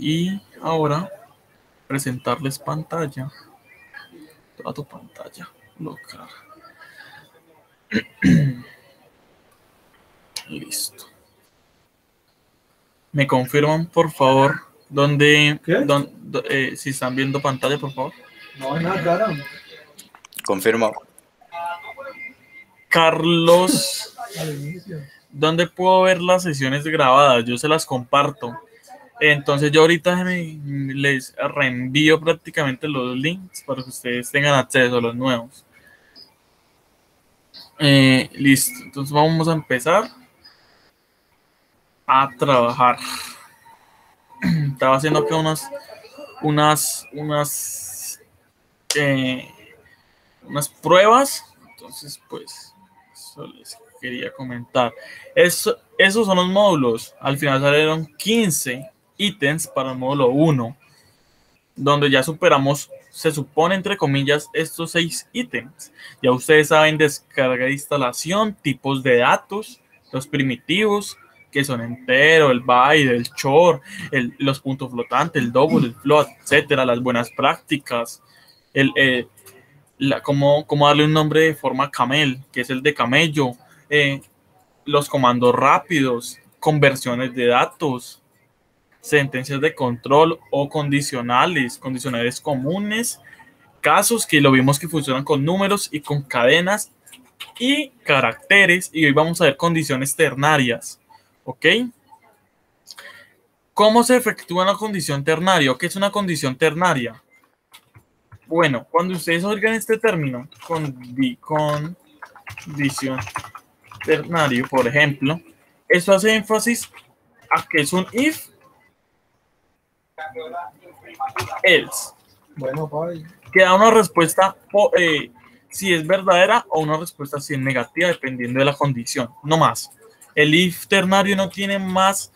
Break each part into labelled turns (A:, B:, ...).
A: y ahora presentarles pantalla, toda tu pantalla local. Listo. ¿Me confirman, por favor, si están viendo pantalla, por favor?
B: No, nada, cara.
C: Confirmo.
A: Carlos, ¿dónde puedo ver las sesiones grabadas? Yo se las comparto. Entonces yo ahorita les reenvío prácticamente los links para que ustedes tengan acceso a los nuevos. Listo, entonces vamos a empezar a trabajar. Estaba haciendo acá unas pruebas, entonces pues eso les quería comentar. Esos son los módulos. Al final salieron 15 ítems para el módulo 1, donde ya superamos, se supone, entre comillas, estos 6 ítems. Ya ustedes saben descarga e instalación, tipos de datos, los primitivos, que son entero, el byte, el chore, los puntos flotantes, el double, el float, etcétera, las buenas prácticas, cómo darle un nombre de forma camel, que es el de camello, los comandos rápidos, conversiones de datos, sentencias de control o condicionales comunes, casos que lo vimos que funcionan con números y con cadenas y caracteres, y hoy vamos a ver condiciones ternarias. ¿Ok? ¿Cómo se efectúa una condición ternaria? ¿Qué es una condición ternaria? Bueno, cuando ustedes oigan este término, condición ternario, por ejemplo, eso hace énfasis a que es un if else.
B: Bueno, pai.
A: Que da una respuesta si es verdadera o una respuesta si es negativa, dependiendo de la condición, no más. El if ternario no tiene más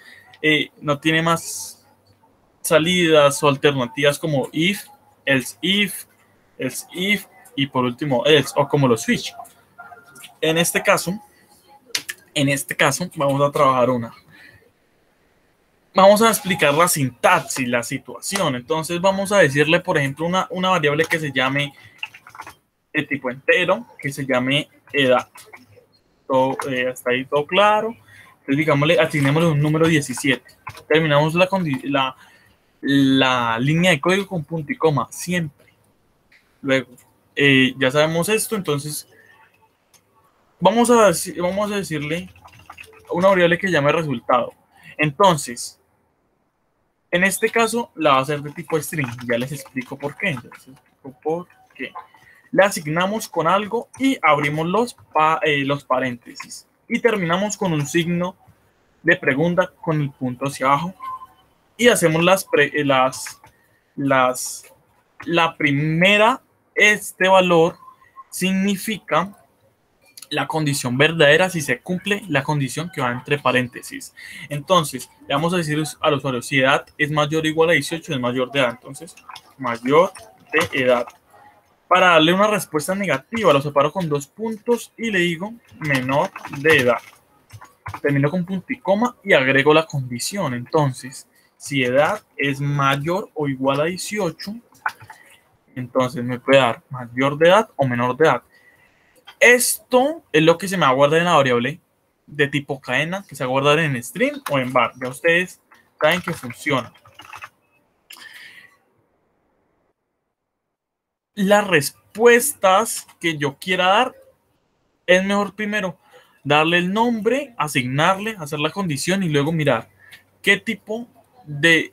A: salidas o alternativas como if, else if y por último else, o como los switch. En este caso vamos a trabajar vamos a explicar la sintaxis, la situación. Entonces vamos a decirle, por ejemplo, una variable que se llame de tipo entero, que se llame edad. Hasta ahí todo claro. Entonces, digámosle, asignémosle un número 17. Terminamos la línea de código con punto y coma, siempre. Luego, ya sabemos esto, entonces vamos a decirle una variable que llame resultado. Entonces, en este caso, la va a hacer de tipo string. Ya les explico por qué. Le asignamos con algo y abrimos los paréntesis. Y terminamos con un signo de pregunta con el punto hacia abajo. Y hacemos la primera, este valor significa la condición verdadera si se cumple la condición que va entre paréntesis. Entonces, le vamos a decir al usuario si edad es mayor o igual a 18, es mayor de edad. Entonces, mayor de edad. Para darle una respuesta negativa, lo separo con 2 puntos y le digo menor de edad. Termino con punto y coma y agrego la condición. Entonces, si edad es mayor o igual a 18, entonces me puede dar mayor de edad o menor de edad. Esto es lo que se me va a guardar en la variable de tipo cadena, que se va a guardar en string o en var. Ya ustedes saben que funciona. Las respuestas que yo quiera dar, es mejor primero darle el nombre, asignarle, hacer la condición y luego mirar qué tipo de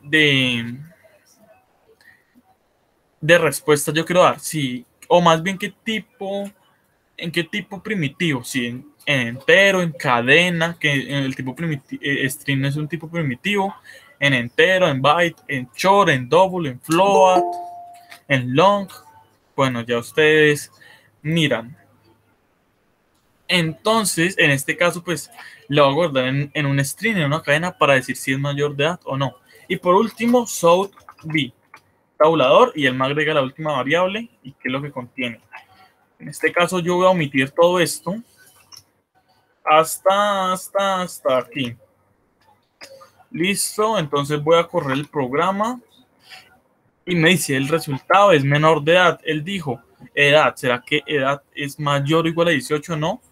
A: respuesta yo quiero dar. Sí, o más bien en qué tipo primitivo, si en entero, en cadena, que en el tipo string es un tipo primitivo, en entero, en byte, en short, en double, en float, en long. Bueno, ya ustedes miran. Entonces, en este caso, pues lo voy a guardar en un string, en una cadena, para decir si es mayor de edad o no. Y por último, south b, tabulador, y él me agrega la última variable y qué es lo que contiene. En este caso, yo voy a omitir todo esto hasta aquí. Listo, entonces voy a correr el programa y me dice el resultado es menor de edad. Él dijo, edad, ¿será que edad es mayor o igual a 18? No.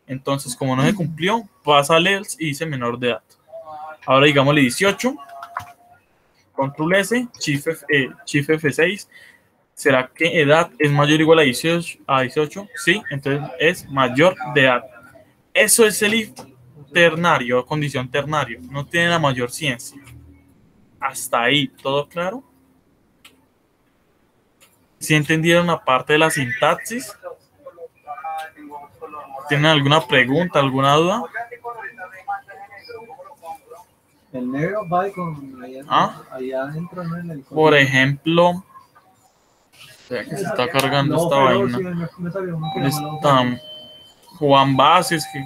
A: Entonces, como no se cumplió, pasa al else y dice menor de edad. Ahora digámosle 18. Control S, Shift F6. ¿Será que edad es mayor o igual a 18? Sí, entonces es mayor de edad. Eso es el if ternario, condición ternario. No tiene la mayor ciencia. Hasta ahí, ¿todo claro? ¿Sí entendieron la parte de la sintaxis? ¿Tienen alguna pregunta, alguna duda?
B: El negro va con allá adentro, ¿no? En el
A: Por ejemplo, que se está cargando esta vaina. Está Juan Vázquez, que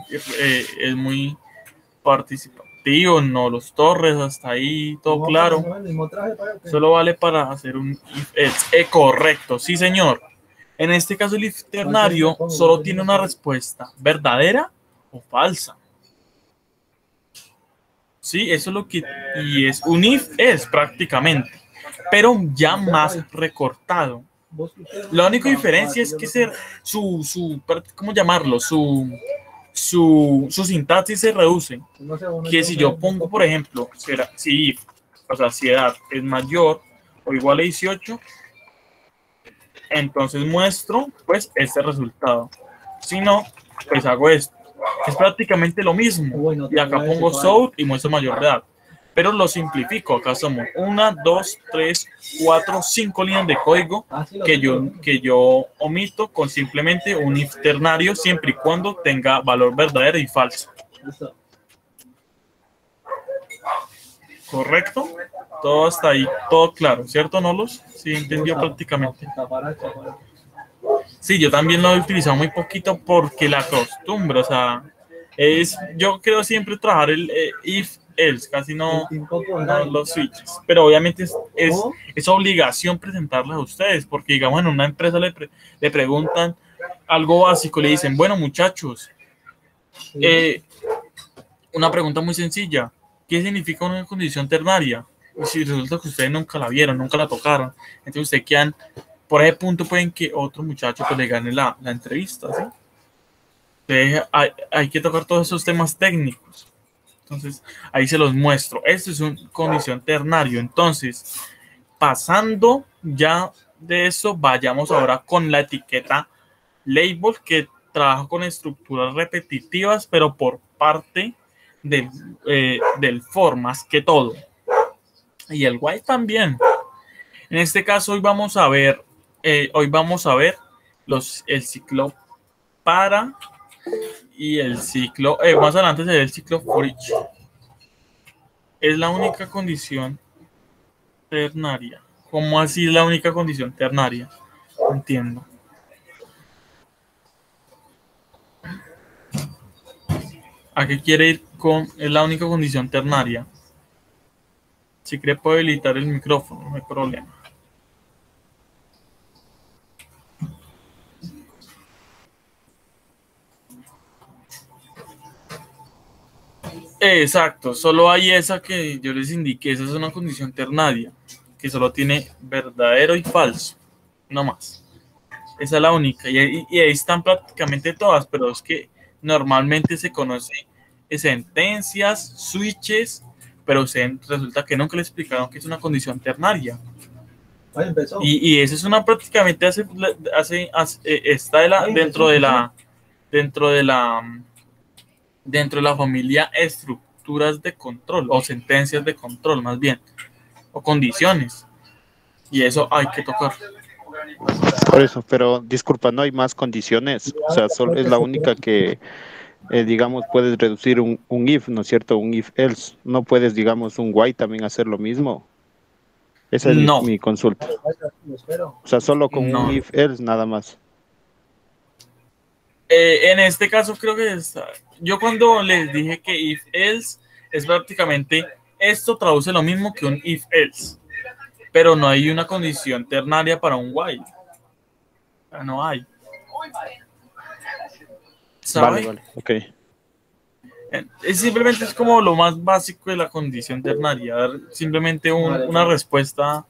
A: es muy participativo, no los Torres, hasta ahí, todo claro. Solo vale para hacer un if else. Correcto, sí señor. En este caso el if ternario solo tiene una respuesta, ¿verdadera o falsa? Sí, eso es lo que... Y es un if else prácticamente, pero ya más recortado. La única diferencia es que ¿cómo llamarlo? Su sintaxis se reduce. Que si yo pongo, por ejemplo, si edad es mayor o igual a 18, entonces muestro pues este resultado. Si no, pues hago esto. Es prácticamente lo mismo. Y acá pongo south y muestro mayor de edad. Pero lo simplifico. Acá somos 1, 2, 3, 4, 5 líneas de código que yo omito con simplemente un if ternario siempre y cuando tenga valor verdadero y falso. ¿Correcto? Todo hasta ahí, todo claro, ¿cierto, Nolos? Sí, entendió prácticamente. Sí, yo también lo he utilizado muy poquito porque la costumbre, o sea, yo creo siempre trabajar el if else, casi no los switches, pero obviamente es obligación presentarles a ustedes, porque digamos en una empresa le preguntan algo básico, le dicen, bueno muchachos, una pregunta muy sencilla, ¿qué significa una condición ternaria? Y si resulta que ustedes nunca la vieron, nunca la tocaron, entonces ustedes quedan, por ese punto pueden que otro muchacho pues le gane la entrevista, ¿sí? Entonces hay que tocar todos esos temas técnicos. Entonces, ahí se los muestro. Esto es una condición ternario. Entonces, pasando ya de eso, vayamos ahora con la etiqueta label, que trabaja con estructuras repetitivas, pero por parte del for más que todo. Y el while también. En este caso, hoy vamos a ver el ciclo para y el ciclo, más adelante se ve el ciclo for each. Es la única condición ternaria. ¿Cómo así es la única condición ternaria? No entiendo. ¿A qué quiere ir con es la única condición ternaria? Si quiere puedo habilitar el micrófono, no hay problema. Exacto, solo hay esa que yo les indiqué, esa es una condición ternaria, que solo tiene verdadero y falso, no más. Esa es la única, y ahí están prácticamente todas, pero es que normalmente se conoce sentencias, switches, pero resulta que nunca le explicaron que es una condición ternaria. Y eso es una prácticamente está dentro de la familia estructuras de control o sentencias de control más bien, o condiciones, y eso hay que tocar.
D: Por eso, pero disculpa, no hay más condiciones, o sea, solo es la única que, digamos, puedes reducir un if, ¿no es cierto? Un if else, no puedes, digamos, un while también hacer lo mismo. Esa es mi consulta. O sea, solo con un if else nada más.
A: En este caso creo que yo cuando les dije que if else es prácticamente esto traduce lo mismo que un if else, pero no hay una condición ternaria para un while. No hay. ¿Sabe?
D: Vale, ok.
A: Simplemente es como lo más básico de la condición ternaria, dar simplemente una respuesta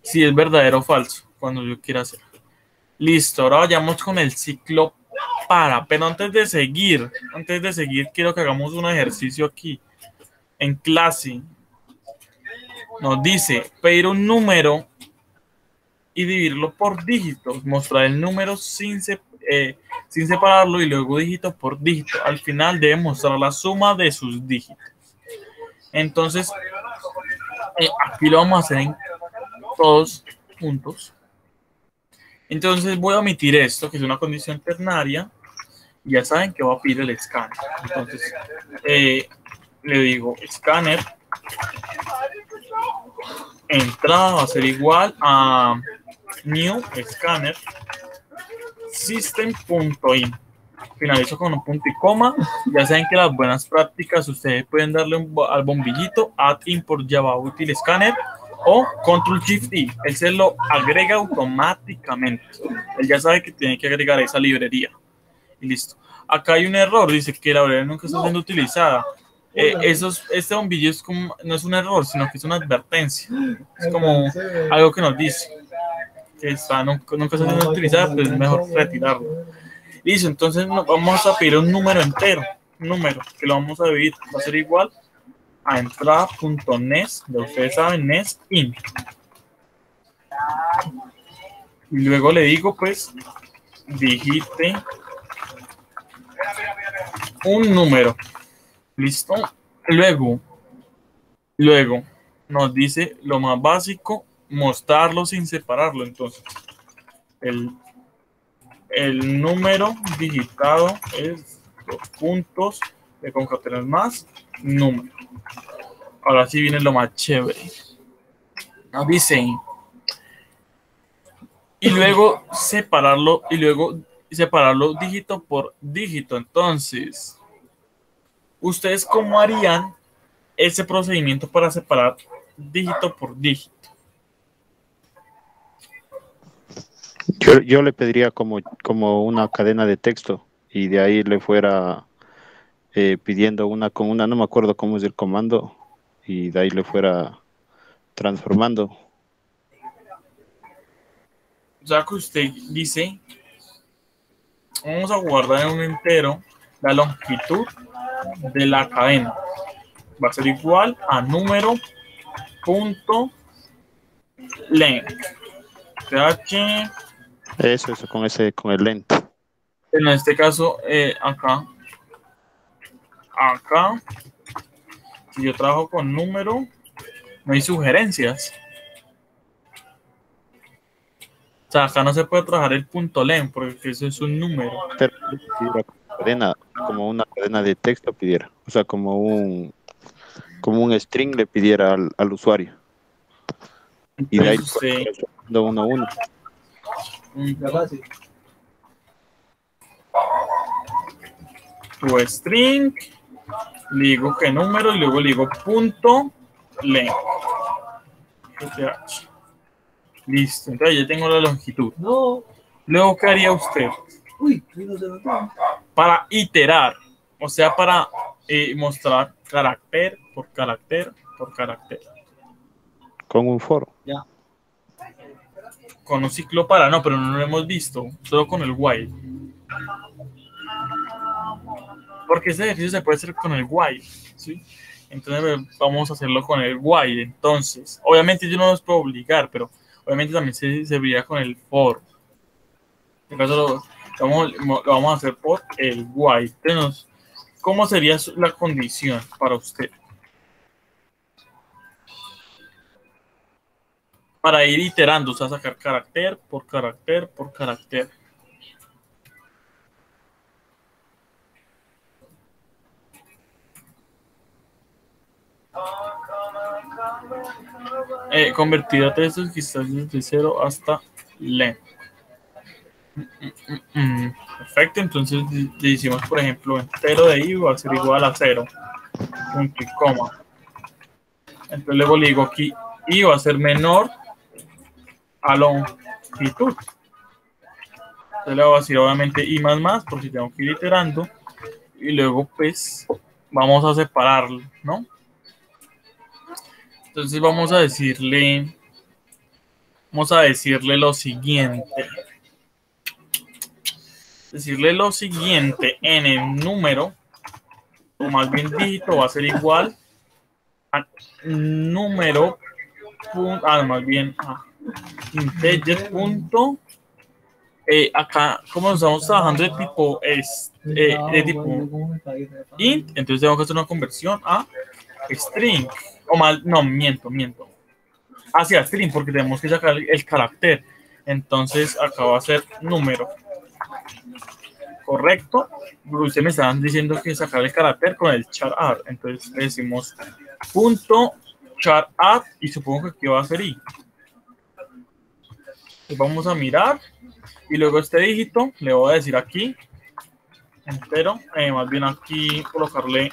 A: si es verdadero o falso, cuando yo quiera hacer. Listo, ahora vayamos con el ciclo para, pero antes de seguir, quiero que hagamos un ejercicio aquí. En clase nos dice pedir un número y dividirlo por dígitos, mostrar el número sin separarlo y luego dígito por dígito. Al final debe mostrar la suma de sus dígitos. Entonces, aquí lo vamos a hacer en todos juntos. Entonces voy a omitir esto, que es una condición ternaria. Ya saben que va a pedir el escáner. Entonces, le digo escáner. Entrada va a ser igual a new scanner system.in. Finalizo con un punto y coma. Ya saben que las buenas prácticas ustedes pueden darle al bombillito add import java util scanner o control shift i. Él se lo agrega automáticamente. Él ya sabe que tiene que agregar esa librería y listo. Acá hay un error, dice que la librería nunca está siendo utilizada. Este bombillo es como, no es un error, sino que es una advertencia. Es como algo que nos dice que nunca está siendo utilizada, pues es mejor retirarlo. Listo, entonces vamos a pedir un número entero, un número que lo vamos a dividir, va a ser igual a entrada.nes, de ustedes saben, nes in. Y luego le digo, pues, digite un número. Listo. Luego nos dice lo más básico, mostrarlo sin separarlo. Entonces, el número digitado es los puntos de concatenar más número. Ahora sí viene lo más chévere. Nos dice y luego separarlo dígito por dígito. Entonces, ¿ustedes cómo harían ese procedimiento para separar dígito por dígito?
D: Yo le pediría como una cadena de texto y de ahí le fuera pidiendo una con una, no me acuerdo cómo es el comando, y de ahí le fuera transformando.
A: O sea que usted dice, vamos a guardar en un entero la longitud de la cadena. Va a ser igual a número punto length.
D: Eso, con el length.
A: En este caso, acá, si yo trabajo con número, no hay sugerencias. O sea, acá no se puede trabajar el punto length porque eso es un número.
D: Pero como una cadena de texto pidiera, o sea, como un string le pidiera al usuario. Y de ahí
A: usted,
D: uno a uno.
A: Tu string, le digo qué número y luego le digo punto length. Listo, entonces ya tengo la longitud. Luego, ¿qué haría usted? Para iterar, o sea, para mostrar carácter por carácter por carácter.
D: Con un for.
B: Ya.
A: Con un ciclo para, no, pero no lo hemos visto, solo con el while. Porque ese ejercicio se puede hacer con el while, ¿sí? Entonces vamos a hacerlo con el while. Entonces, obviamente yo no los puedo obligar, pero obviamente también se serviría con el for. En este caso lo vamos a hacer por el while. Entonces, ¿cómo sería la condición para usted? Para ir iterando, o sea, sacar carácter por carácter por carácter. Convertir a textos quizás desde 0 hasta length. Perfecto, entonces le hicimos, por ejemplo, entero de i va a ser igual a 0, punto y coma. Entonces luego le digo aquí i va a ser menor a longitud. Entonces le voy a decir obviamente i más, por si tengo que ir iterando. Y luego pues vamos a separarlo, ¿no? Entonces vamos a decirle lo siguiente. En el número, o más bien dígito, va a ser igual a número, más bien integer punto. Acá, como estamos trabajando de tipo int, entonces tengo que hacer una conversión a string. O mal, no, miento. Hacia string, porque tenemos que sacar el carácter. Entonces acá va a ser número. Correcto. Ustedes me estaban diciendo que sacar el carácter con el char add. Entonces le decimos punto char add y supongo que aquí va a ser i. Entonces vamos a mirar y luego este dígito le voy a decir aquí entero. Más bien aquí colocarle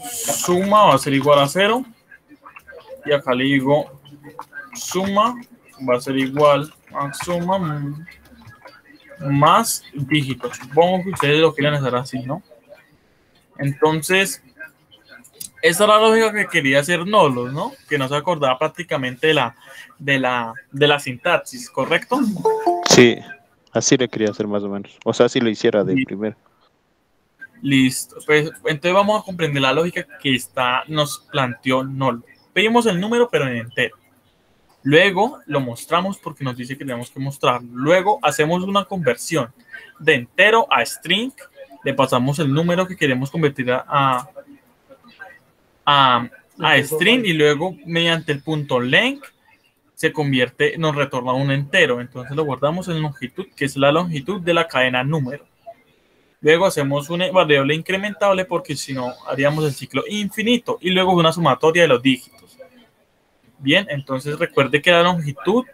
A: suma va a ser igual a 0 y acá le digo suma va a ser igual a suma más dígitos. Supongo que ustedes lo quieren hacer así, ¿no? Entonces, esa era la lógica que quería hacer Nolos, ¿no? Que no se acordaba prácticamente de la sintaxis, ¿correcto?
D: Sí, así le quería hacer más o menos. O sea, si lo hiciera de primero.
A: Listo. Pues entonces vamos a comprender la lógica que nos planteó Nolo. Pedimos el número, pero en entero. Luego lo mostramos porque nos dice que tenemos que mostrarlo. Luego hacemos una conversión de entero a string. Le pasamos el número que queremos convertir a string y luego mediante el punto length se convierte, nos retorna un entero. Entonces lo guardamos en longitud, que es la longitud de la cadena número. Luego hacemos una variable incrementable porque si no haríamos el ciclo infinito y luego una sumatoria de los dígitos. Bien, entonces recuerde que la longitud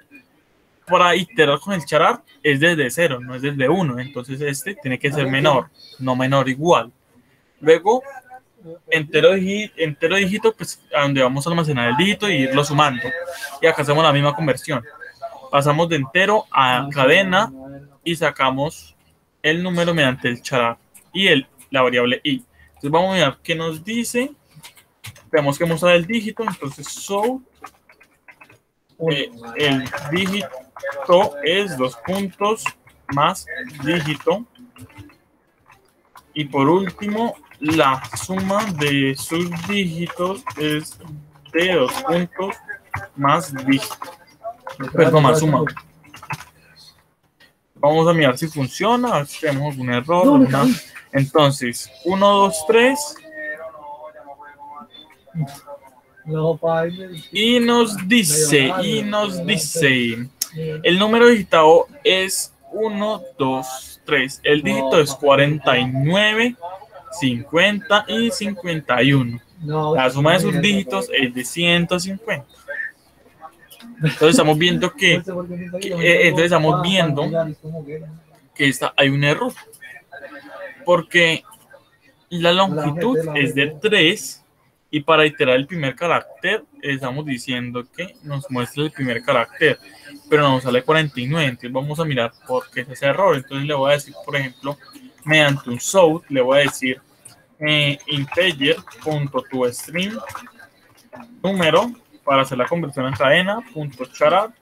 A: para iterar con el char es desde 0, no es desde 1. Entonces este tiene que ser menor, no menor igual. Luego, entero dígito, pues a donde vamos a almacenar el dígito y irlo sumando. Y acá hacemos la misma conversión. Pasamos de entero a cadena y sacamos el número mediante el char y la variable i. Entonces vamos a mirar qué nos dice. Tenemos que mostrar el dígito, entonces so el dígito es 2 puntos más dígito y por último la suma de sus dígitos es de 2 puntos más dígito, perdón, más suma. Vamos a mirar si funciona, a ver si tenemos algún error. Entonces 1, 2, 3 y nos dice el número digitado es 1, 2, 3, el dígito es 49, 50 y 51. La suma de sus dígitos es de 150. Entonces estamos viendo que hay un error porque la longitud es de 3 y para iterar el primer carácter estamos diciendo que nos muestre el primer carácter, pero nos sale 49. Entonces vamos a mirar por qué es ese error. Entonces le voy a decir, por ejemplo, mediante un south, le voy a decir integer.toString número para hacer la conversión en cadena, .char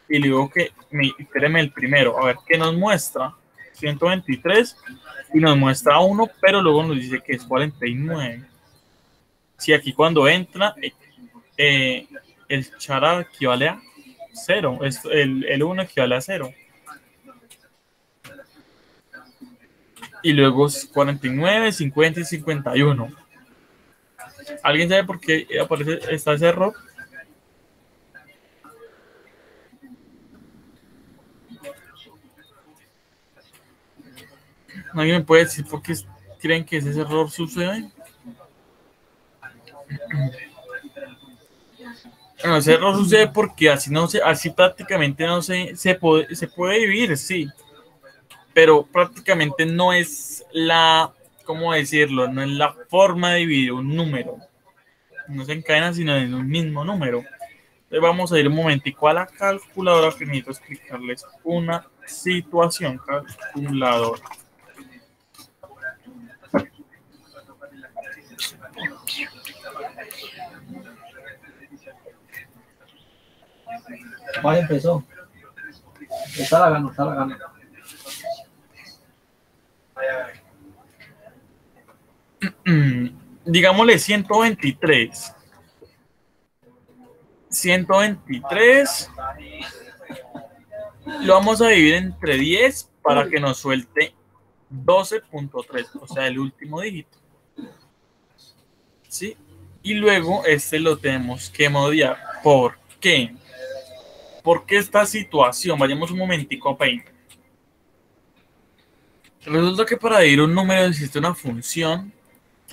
A: y le digo que itéreme el primero, a ver qué nos muestra. 123 y nos muestra 1, pero luego nos dice que es 49. Si aquí cuando entra el char equivale a 0, el 1 equivale a 0. Y luego 49, 50 y 51. ¿Alguien sabe por qué está ese error? ¿Alguien me puede decir por qué creen que ese error sucede? Bueno, ese error sucede porque así prácticamente no se puede dividir, sí. Pero prácticamente no es ¿cómo decirlo? No es la forma de dividir un número. No se encadena sino en un mismo número. Entonces vamos a ir un momentico a la calculadora que necesito explicarles una situación. Calculadora.
B: Vaya, empezó. Está la gana, está la gana.
A: Digámosle 123. 123 lo vamos a dividir entre 10 para que nos suelte 12.3, o sea, el último dígito. ¿Sí? Y luego este lo tenemos que modificar. ¿Por qué? Porque esta situación, vayamos un momentico a Paint. Resulta que para dividir un número existe una función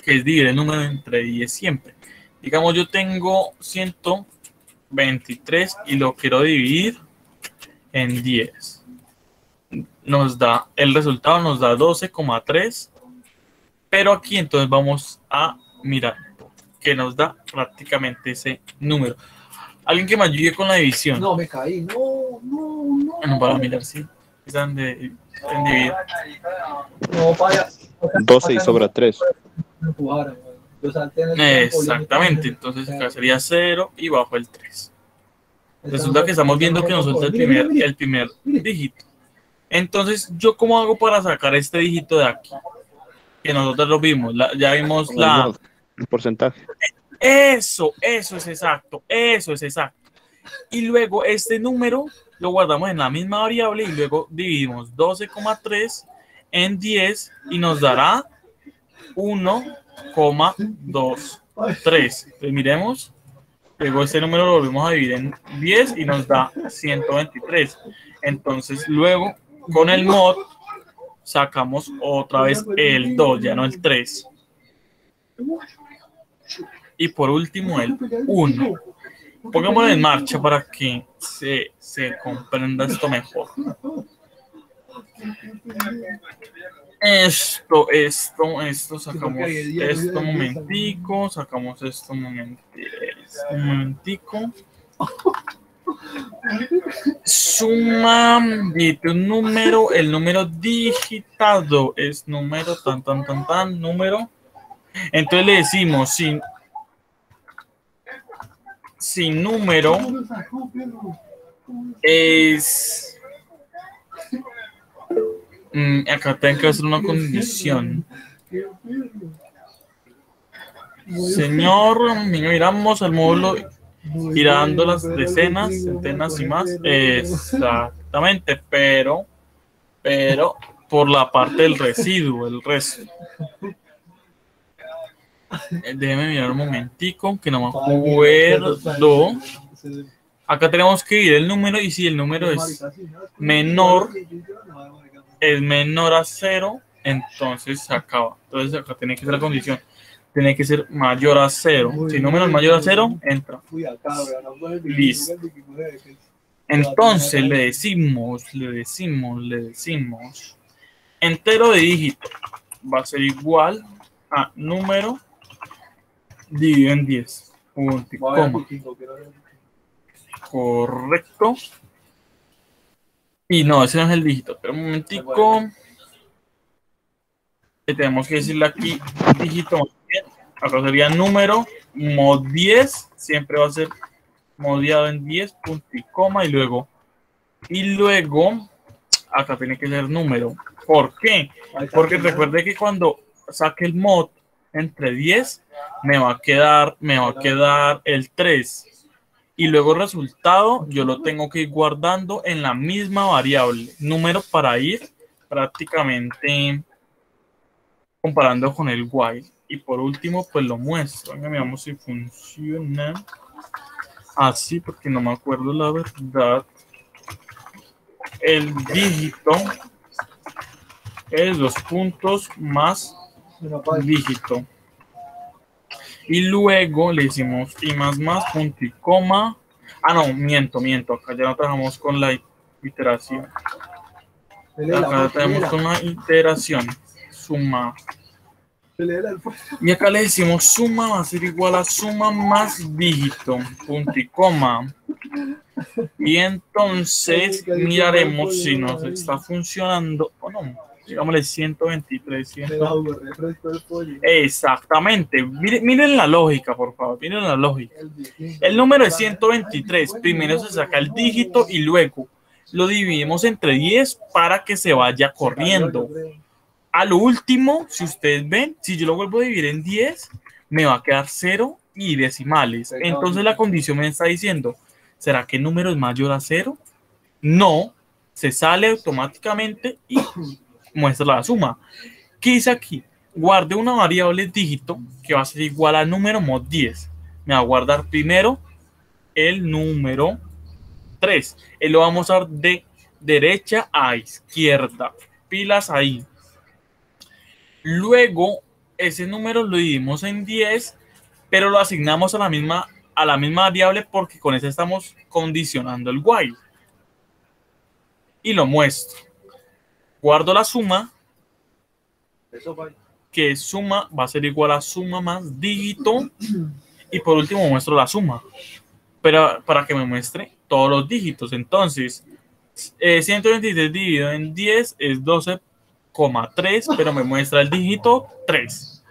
A: que es dividir el número entre 10 siempre. Digamos, yo tengo 123 y lo quiero dividir en 10. Nos da, el resultado nos da 12,3. Pero aquí entonces vamos a mirar que nos da prácticamente ese número. Alguien que me ayude con la división.
B: No, me caí. No.
A: Bueno, para mirar si están de dividir.
B: No, vaya.
D: 12 y sobra 3.
A: Exactamente, entonces acá sería 0 y bajo el 3. Resulta que estamos viendo que nos suelta el primer dígito. Entonces, ¿yo cómo hago para sacar este dígito de aquí? Que nosotros lo vimos, ya vimos
D: el porcentaje.
A: Eso es exacto, eso es exacto. Y luego este número lo guardamos en la misma variable y luego dividimos 12,3 en 10 y nos dará 1,23. Entonces miremos, luego este número lo volvemos a dividir en 10 y nos da 123. Entonces luego con el mod sacamos otra vez el 2, ya no el 3. Y por último el 1. Pongámoslo en marcha para que se comprenda esto mejor. Esto, sacamos esto un momentico, sacamos esto un momentico. Suma de un número, el número digitado es número número. Entonces le decimos si número es acá tengo que hacer una condición. Señor, miramos el módulo girando las decenas, centenas y más. Exactamente, pero por la parte del residuo, el resto. Déjeme mirar un momentico, que no me acuerdo. Acá tenemos que dividir el número y si el número es menor a 0, entonces se acaba. Entonces acá tiene que ser la condición. Tiene que ser mayor a 0. Si el número es mayor a 0, entra. Listo. Entonces le decimos. Entero de dígito va a ser igual a número dividido en 10. Punto y coma. Correcto. Y no, ese no es el dígito. Pero un momentico. Tenemos que decirle aquí dígito. Acá sería número mod 10. Siempre va a ser modiado en 10. Punto y coma. Y luego acá tiene que ser número. ¿Por qué? Porque recuerde que cuando saque el mod entre 10 me va a quedar el 3. Y luego el resultado yo lo tengo que ir guardando en la misma variable. Número para ir prácticamente comparando con el while. Y por último, pues lo muestro. Venga, veamos si funciona así, porque no me acuerdo la verdad. El dígito es 2 puntos más dígito. Y luego le decimos y más punto y coma. Ah, no, miento. Acá ya no trabajamos con la iteración. Acá tenemos con la iteración. Suma. Y acá le decimos suma va a ser igual a suma más dígito. Punto y coma. Y entonces miraremos si nos está funcionando o no. Digámosle 123. Exactamente. Miren la lógica, por favor. Miren la lógica. El número es 123. Primero se saca el dígito y luego lo dividimos entre 10 para que se vaya corriendo. A lo último, si ustedes ven, si yo lo vuelvo a dividir en 10, me va a quedar 0 y decimales. Entonces la condición me está diciendo, ¿será que el número es mayor a 0? No, se sale automáticamente y muestra la suma. ¿Qué dice aquí? Guarde una variable dígito que va a ser igual al número mod 10. Me va a guardar primero el número 3. Lo vamos a dar de derecha a izquierda. Pilas ahí. Luego, ese número lo dividimos en 10, pero lo asignamos a la misma variable porque con eso estamos condicionando el while. Y lo muestro. Guardo la suma, que suma va a ser igual a suma más dígito. Y por último muestro la suma, pero para que me muestre todos los dígitos. Entonces, 123 dividido en 10 es 12,3, pero me muestra el dígito 3.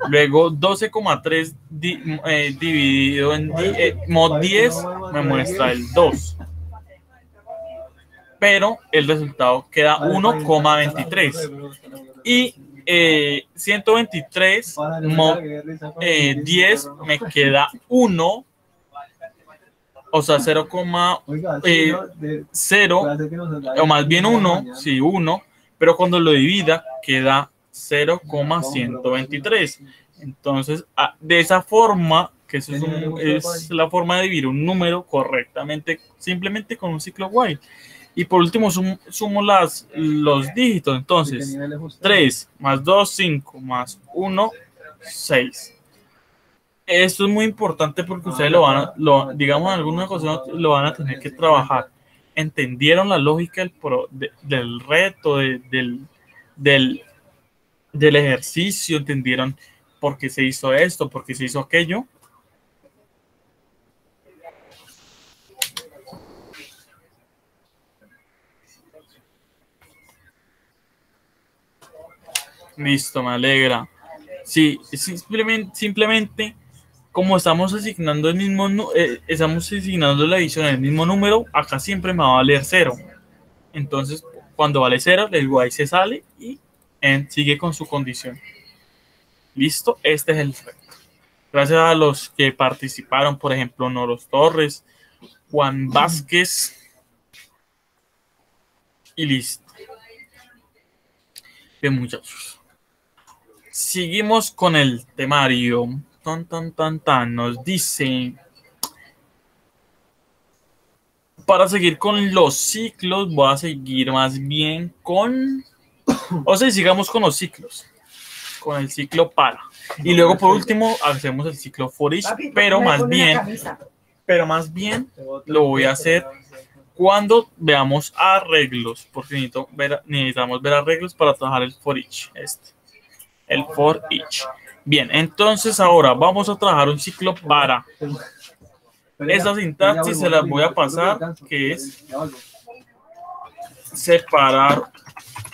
A: Luego 12,3 dividido en mod 10 me muestra el 2. Pero el resultado queda 1,23. Y 123 mod 10 me queda 1. O sea, 0,0 o más bien 1, sí, 1, pero cuando lo divida queda 0,123. Entonces, de esa forma, que eso es la forma de dividir un número correctamente, simplemente con un ciclo while. Y por último, sumo los dígitos. Entonces, 3 más 2, 5, más 1, 6. Esto es muy importante porque ustedes digamos, en alguna ocasión lo van a tener que trabajar. ¿Entendieron la lógica del reto, del ejercicio? ¿Entendieron por qué se hizo esto, por qué se hizo aquello? Listo, me alegra. Sí, simplemente como estamos asignando estamos asignando la división en el mismo número, acá siempre me va a valer 0. Entonces, cuando vale 0, el while se sale y sigue con su condición. Listo, este es el reto. Gracias a los que participaron, por ejemplo, Noros Torres, Juan Vázquez y listo. Bien, muchachos. Seguimos con el temario. Nos dice, para seguir con los ciclos, voy a seguir más bien sigamos con los ciclos, con el ciclo para. Y luego por último hacemos el ciclo for each, pero más bien lo voy a hacer cuando veamos arreglos, porque necesitamos ver arreglos para trabajar el for each, el for each. Bien, entonces ahora vamos a trabajar un ciclo para. Esa sintaxis se las voy a pasar, que es separar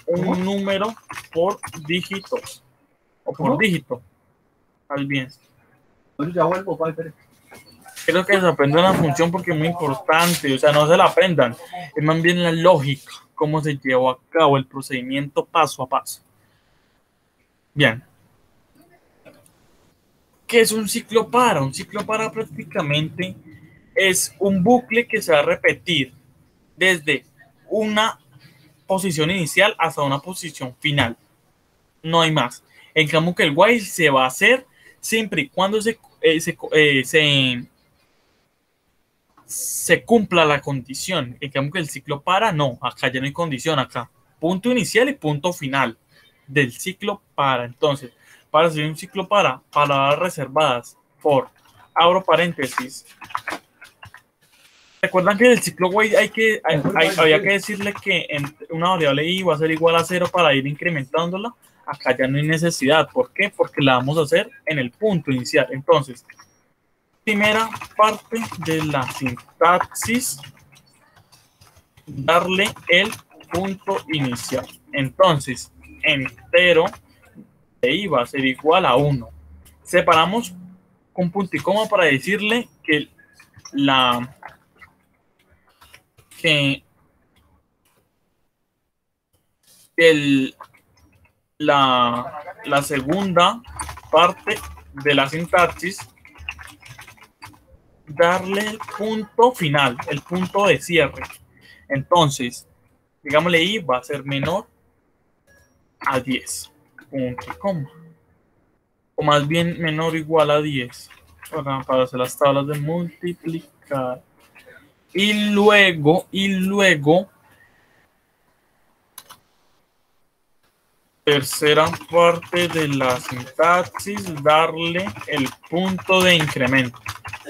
A: un número por dígitos o por dígito. Al bien. Creo que se aprenda una función porque es muy importante, o sea, no se la aprendan, es más bien la lógica, cómo se llevó a cabo el procedimiento paso a paso. Bien. ¿Qué es un ciclo para? Un ciclo para prácticamente es un bucle que se va a repetir desde una posición inicial hasta una posición final. No hay más. En cambio que el while se va a hacer siempre y cuando se cumpla la condición. En cambio que el ciclo para, no. Acá ya no hay condición. Acá punto inicial y punto final del ciclo para. Entonces, para hacer un ciclo para palabras reservadas for, abro paréntesis. ¿Recuerdan que en el ciclo while había que decirle que una variable i va a ser igual a 0 para ir incrementándola? Acá ya no hay necesidad. ¿Por qué? Porque la vamos a hacer en el punto inicial. Entonces, primera parte de la sintaxis, darle el punto inicial. Entonces, entero de i va a ser igual a 1. Separamos con punto y coma para decirle que la segunda parte de la sintaxis, darle el punto final, el punto de cierre. Entonces, digámosle i va a ser menor a 10, punto y coma. O más bien menor o igual a 10, para hacer las tablas de multiplicar. Y luego, tercera parte de la sintaxis, darle el punto de incremento.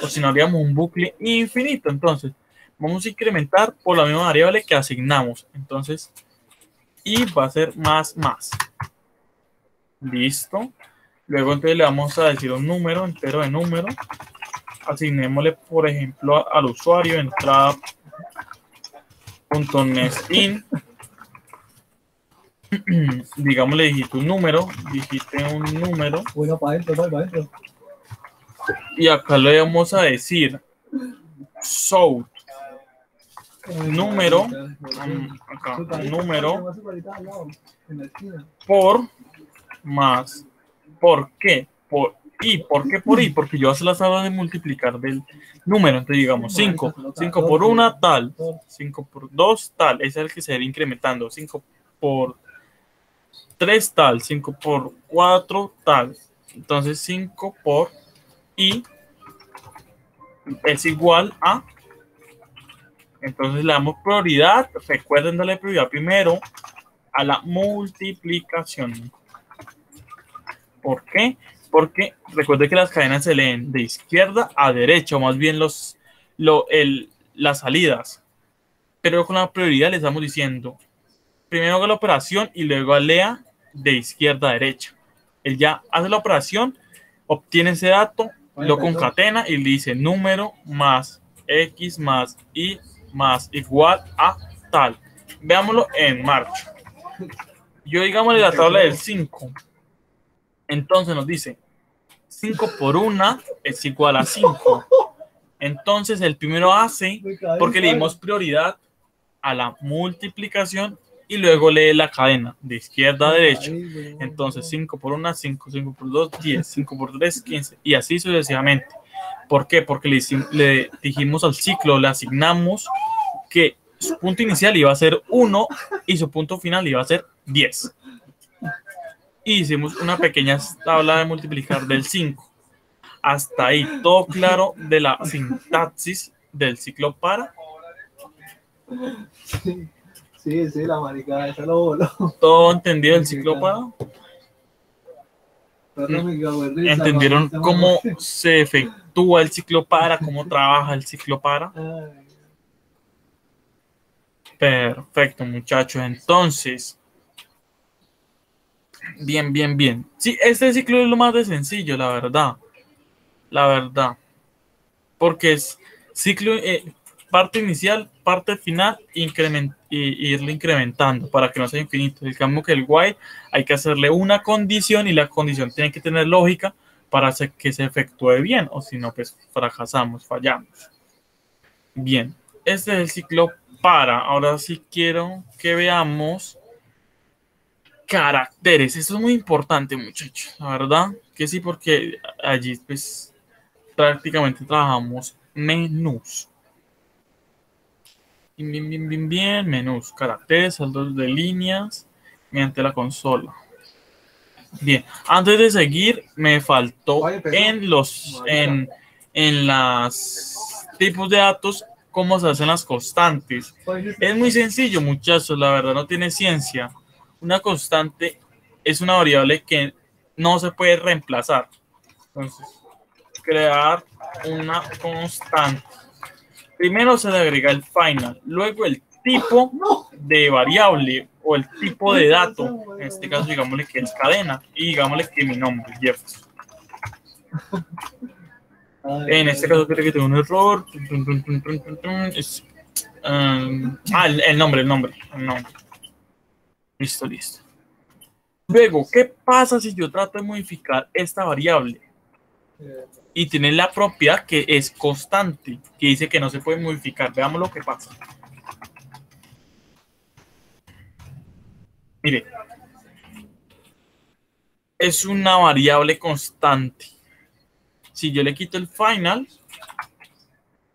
A: O si no, haríamos un bucle infinito. Entonces, vamos a incrementar por la misma variable que asignamos. Entonces, y va a ser más. Listo. Luego, entonces, le vamos a decir un número, entero de número. Asignémosle, por ejemplo, al usuario entrada.nestin. Digamos, le digite un número.
B: Bueno, para adentro.
A: Y acá le vamos a decir south número, acá, número por más. ¿Por qué? Por i. ¿Por qué por i? Porque yo hace las tablas de multiplicar del número. Entonces digamos 5 por 1 tal, 5 por 2 tal, ese es el que se va incrementando. 5 por 3 tal, 5 por 4 tal. Entonces 5 por i es igual a. Entonces le damos prioridad. Recuerden darle prioridad primero a la multiplicación. ¿Por qué? Porque recuerden que las cadenas se leen de izquierda a derecha, o más bien las salidas. Pero con la prioridad le estamos diciendo, primero haga la operación y luego lea de izquierda a derecha. Él ya hace la operación, obtiene ese dato, lo concatena y le dice número más x más y más igual a tal. Veámoslo en marcha. Yo digámosle la tabla del 5. Entonces nos dice 5 por 1 es igual a 5. Entonces el primero hace, porque le dimos prioridad a la multiplicación, y luego lee la cadena de izquierda a derecha. Entonces 5 por 1, 5, 5 por 2, 10, 5 por 3, 15, y así sucesivamente. ¿Por qué? Porque le dijimos al ciclo, le asignamos que su punto inicial iba a ser 1 y su punto final iba a ser 10. Y hicimos una pequeña tabla de multiplicar del 5. Hasta ahí, todo claro de la sintaxis del ciclo para.
B: Sí, la maricada, esa lo voló.
A: ¿Todo entendido del ciclo para? ¿Entendieron cómo se efectúa el ciclo para? ¿Cómo trabaja el ciclo para? Perfecto, muchachos. Entonces, bien. Sí, este ciclo es lo más de sencillo, la verdad. Porque es ciclo, parte inicial, parte final, y irle incrementando para que no sea infinito. El cambio que el while hay que hacerle una condición y la condición tiene que tener lógica para hacer que se efectúe bien, o si no, pues fracasamos, fallamos. Bien, este es el ciclo para. Ahora sí quiero que veamos caracteres. Esto es muy importante, muchachos, la verdad que sí, porque allí pues prácticamente trabajamos menús. Bien, menús, caracteres, saldos de líneas mediante la consola. Bien, antes de seguir, me faltó en los tipos de datos cómo se hacen las constantes. Es muy sencillo, muchachos, la verdad no tiene ciencia. Una constante es una variable que no se puede reemplazar. Entonces, crear una constante. Primero se le agrega el final, luego el tipo de variable o el tipo de dato. En este caso, digámosle que es cadena y digámosle que mi nombre es Jefferson. En este caso creo que tengo un error. El nombre. Listo. Luego, ¿qué pasa si yo trato de modificar esta variable? Y tiene la propiedad que es constante, que dice que no se puede modificar. Veamos lo que pasa. Mire, es una variable constante. Si yo le quito el final,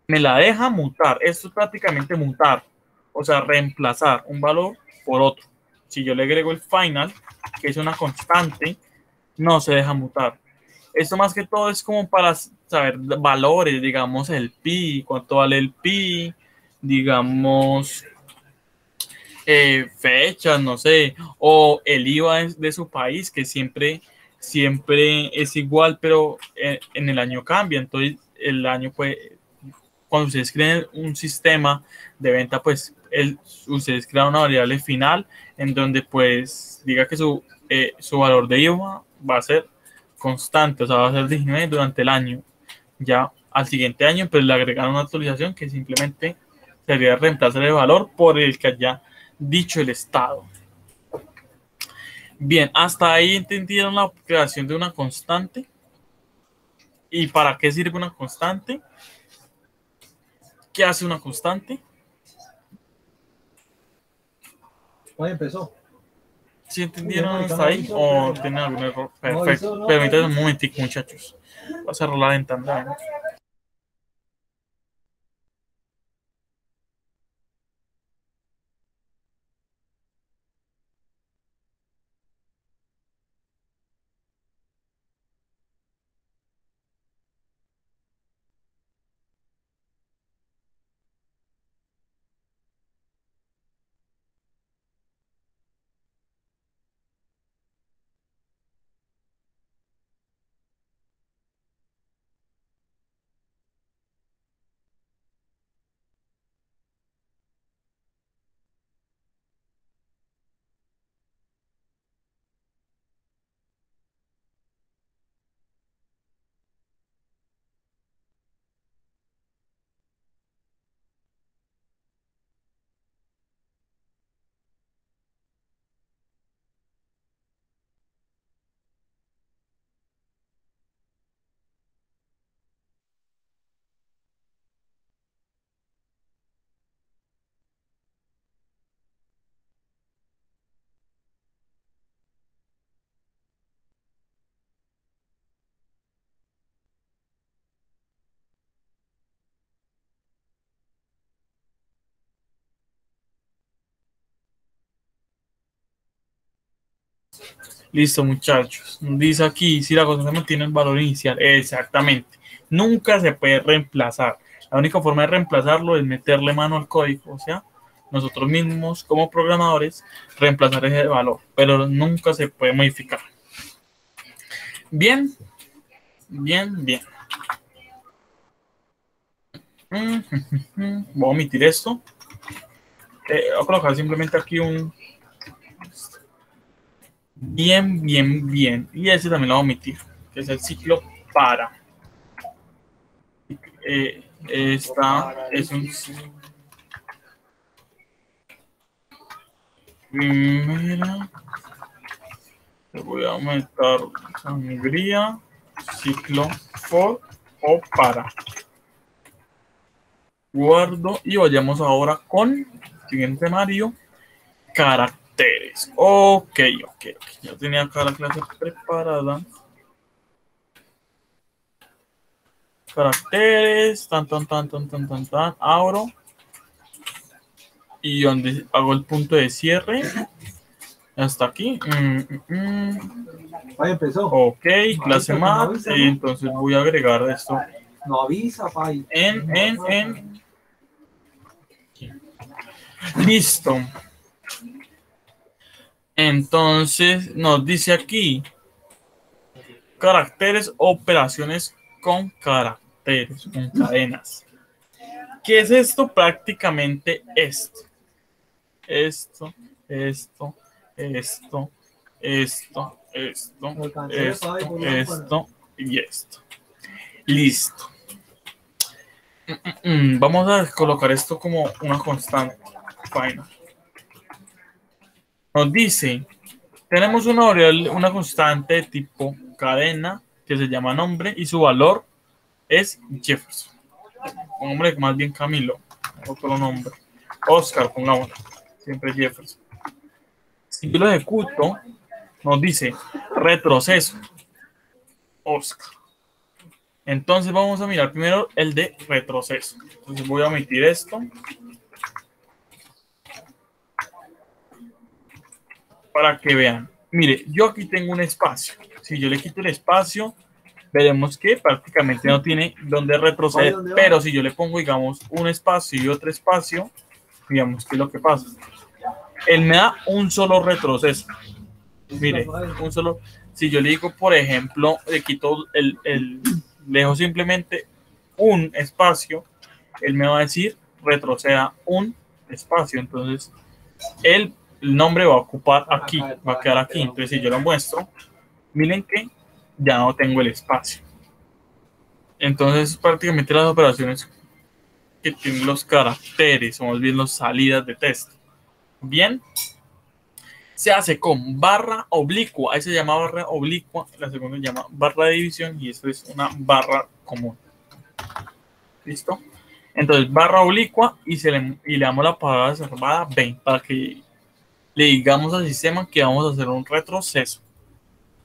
A: me la deja mutar. Esto es prácticamente mutar, o sea, reemplazar un valor por otro. Si yo le agrego el final, que es una constante, no se deja mutar. Esto más que todo es como para saber valores, digamos el pi, cuánto vale el pi, digamos fechas, no sé, o el IVA de su país, que siempre es igual, pero en el año cambia. Entonces, el año puede, cuando ustedes creen un sistema de venta, pues ustedes crean una variable final en donde pues diga que su valor de IVA va a ser constante, o sea, va a ser 19 durante el año. Ya al siguiente año, pues le agregaron una actualización que simplemente sería reemplazar el valor por el que haya dicho el Estado. Bien, hasta ahí entendieron la creación de una constante. ¿Y para qué sirve una constante? ¿Qué hace una constante?
B: Hoy empezó.
A: ¿Sí entendieron hasta ahí o tienen algún error? Perfecto. Permítanme un momentico, muchachos. Voy a cerrar la ventana, ¿no? Listo, muchachos. Dice aquí, si la constante mantiene el valor inicial. Exactamente. Nunca se puede reemplazar. La única forma de reemplazarlo es meterle mano al código. O sea, nosotros mismos como programadores reemplazar ese valor. Pero nunca se puede modificar. Bien. Voy a omitir esto. Voy a colocar simplemente aquí un... Bien. Y ese también lo voy a omitir, que es el ciclo para. Esta es un primera. Le voy a aumentar sangría, ciclo for o para. Guardo y vayamos ahora con siguiente Mario, caracteres. Ok. Ya tenía acá la clase preparada. Caracteres, tan, abro. Y donde hago el punto de cierre. Hasta aquí.
B: Ahí empezó.
A: Ok, clase math. Entonces voy a agregar esto.
B: No avisa, Pai.
A: Listo. Entonces nos dice aquí caracteres, operaciones con caracteres, con cadenas. ¿Qué es esto? Prácticamente esto y esto. Listo. Vamos a colocar esto como una constante. Final. Nos dice, tenemos una variable, una constante de tipo cadena que se llama nombre y su valor es Jefferson. Nombre más bien Camilo, otro nombre. Oscar, pongámoslo. Siempre Jefferson. Si yo lo ejecuto, nos dice retroceso. Oscar. Entonces vamos a mirar primero el de retroceso. Entonces voy a omitir esto. Para que vean. Mire, yo aquí tengo un espacio. Si yo le quito el espacio, veremos que prácticamente no tiene donde retroceder. Pero si yo le pongo, digamos, un espacio y otro espacio, digamos, ¿qué es lo que pasa? Él me da un solo retroceso. Mire, un solo. Si yo le digo, por ejemplo, le quito le dejo simplemente un espacio, él me va a decir retroceda un espacio. Entonces, el nombre va a ocupar aquí, va a quedar aquí. Entonces, si yo lo muestro, miren que ya no tengo el espacio. Entonces, prácticamente las operaciones que tienen los caracteres, o más bien las salidas de texto. Bien, se hace con barra oblicua. Ahí se llama barra oblicua. La segunda se llama barra de división y esto es una barra común. ¿Listo? Entonces, barra oblicua y le damos la palabra reservada 20 para que le digamos al sistema que vamos a hacer un retroceso.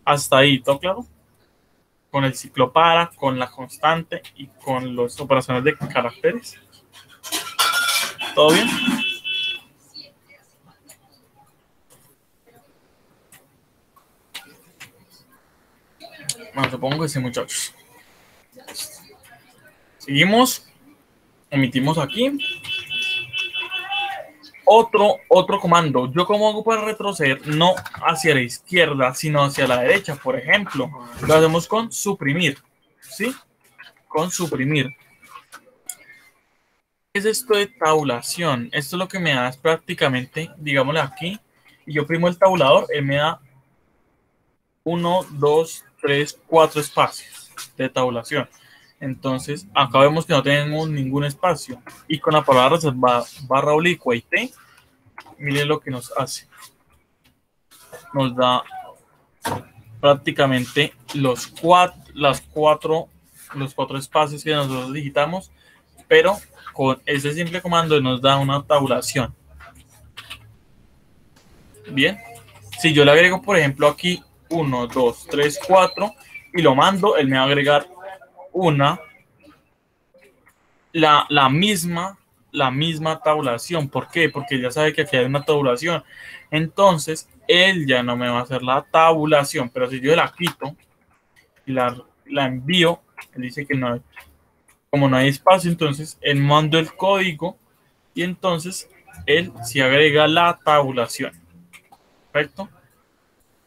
A: Hasta ahí, ¿todo claro? Con el ciclo para, con la constante y con las operaciones de caracteres. ¿Todo bien? Bueno, supongo que sí, muchachos. Seguimos. Omitimos aquí. Otro comando. ¿Yo cómo hago para retroceder? No hacia la izquierda, sino hacia la derecha, por ejemplo. Lo hacemos con suprimir. ¿Sí? Con suprimir. ¿Qué es esto de tabulación? Esto es lo que me da es prácticamente, digámosle aquí, y yo primo el tabulador, él me da 1, 2, 3, 4 espacios de tabulación. Entonces, acá vemos que no tenemos ningún espacio. Y con la palabra reservada barra oblicua y T, miren lo que nos hace. Nos da prácticamente los cuatro espacios que nosotros digitamos, pero con ese simple comando nos da una tabulación. Bien, si yo le agrego, por ejemplo, aquí 1, 2, 3, 4 y lo mando, él me va a agregar la misma tabulación. ¿Por qué? Porque ya sabe que aquí hay una tabulación. Entonces, él ya no me va a hacer la tabulación, pero si yo la quito y la envío, él dice que no hay, como no hay espacio, entonces él manda el código y entonces él se agrega la tabulación. ¿Perfecto?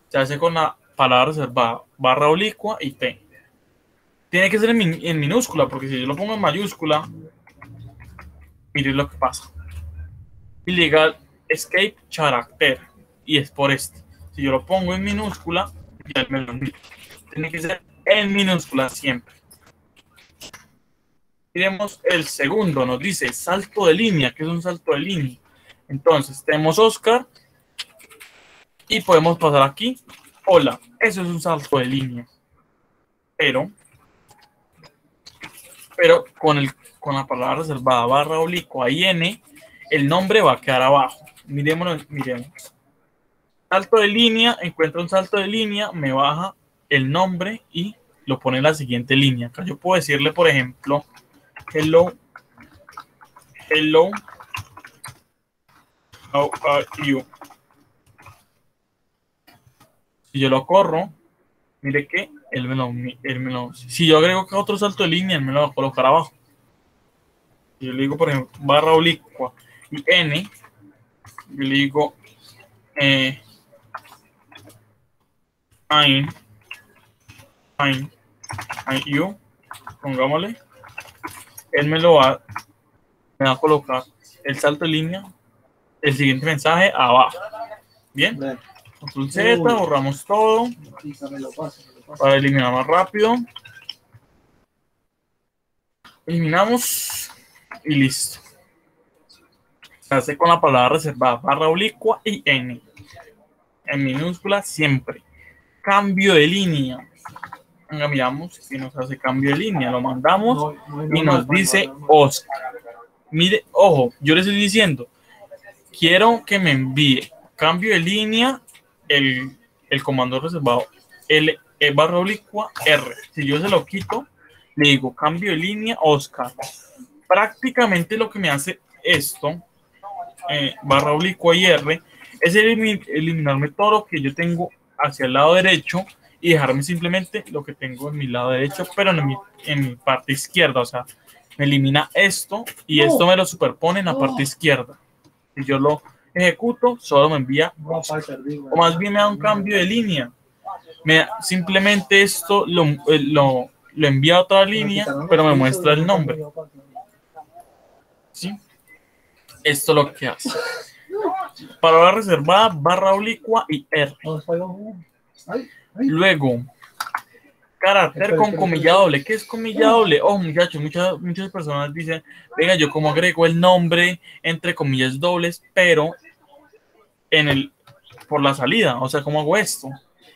A: Se hace con la palabra reservada barra oblicua y T. Tiene que ser en minúscula, porque si yo lo pongo en mayúscula, miren lo que pasa. Illegal escape character. Y es por esto. Si yo lo pongo en minúscula, ya me lo envío. Tiene que ser en minúscula siempre. Miremos el segundo. Nos dice salto de línea. ¿Qué es un salto de línea? Entonces, tenemos Oscar. Y podemos pasar aquí. Hola. Eso es un salto de línea. Pero con la palabra reservada barra oblicua y N, el nombre va a quedar abajo. Miremoslo, miremos. Salto de línea, encuentra un salto de línea, me baja el nombre y lo pone en la siguiente línea. Acá yo puedo decirle, por ejemplo, hello, how are you? Si yo lo corro, mire que si yo agrego acá otro salto de línea, él me lo va a colocar abajo. Si yo le digo, por ejemplo, barra oblicua y N, yo le digo I'm you, pongámosle, él me va a colocar el salto de línea, el siguiente mensaje abajo. Bien, control Z, borramos todo para eliminar más rápido. Eliminamos y listo. Se hace con la palabra reservada, barra oblicua y N. En minúscula siempre. Cambio de línea. Venga, miramos si nos hace cambio de línea. Lo mandamos y nos dice Oscar. Mire, ojo, yo le estoy diciendo, quiero que me envíe cambio de línea el comando reservado L barra oblicua R. Si yo se lo quito, le digo cambio de línea Oscar. Prácticamente lo que me hace esto, barra oblicua y R, es eliminarme todo lo que yo tengo hacia el lado derecho y dejarme simplemente lo que tengo en mi lado derecho, pero en mi parte izquierda. O sea, me elimina esto y esto me lo superpone en la parte izquierda. Si yo lo ejecuto, solo me envía, o más bien me da un cambio de línea. Simplemente esto lo envía a otra línea, pero me muestra el nombre. ¿Sí? Esto es lo que hace. Palabra reservada, barra oblicua y R. Luego, carácter con comilla doble. ¿Qué es comilla doble? Oh, muchachos, muchas personas dicen, venga, yo como agrego el nombre entre comillas dobles, pero por la salida. O sea, ¿cómo hago esto?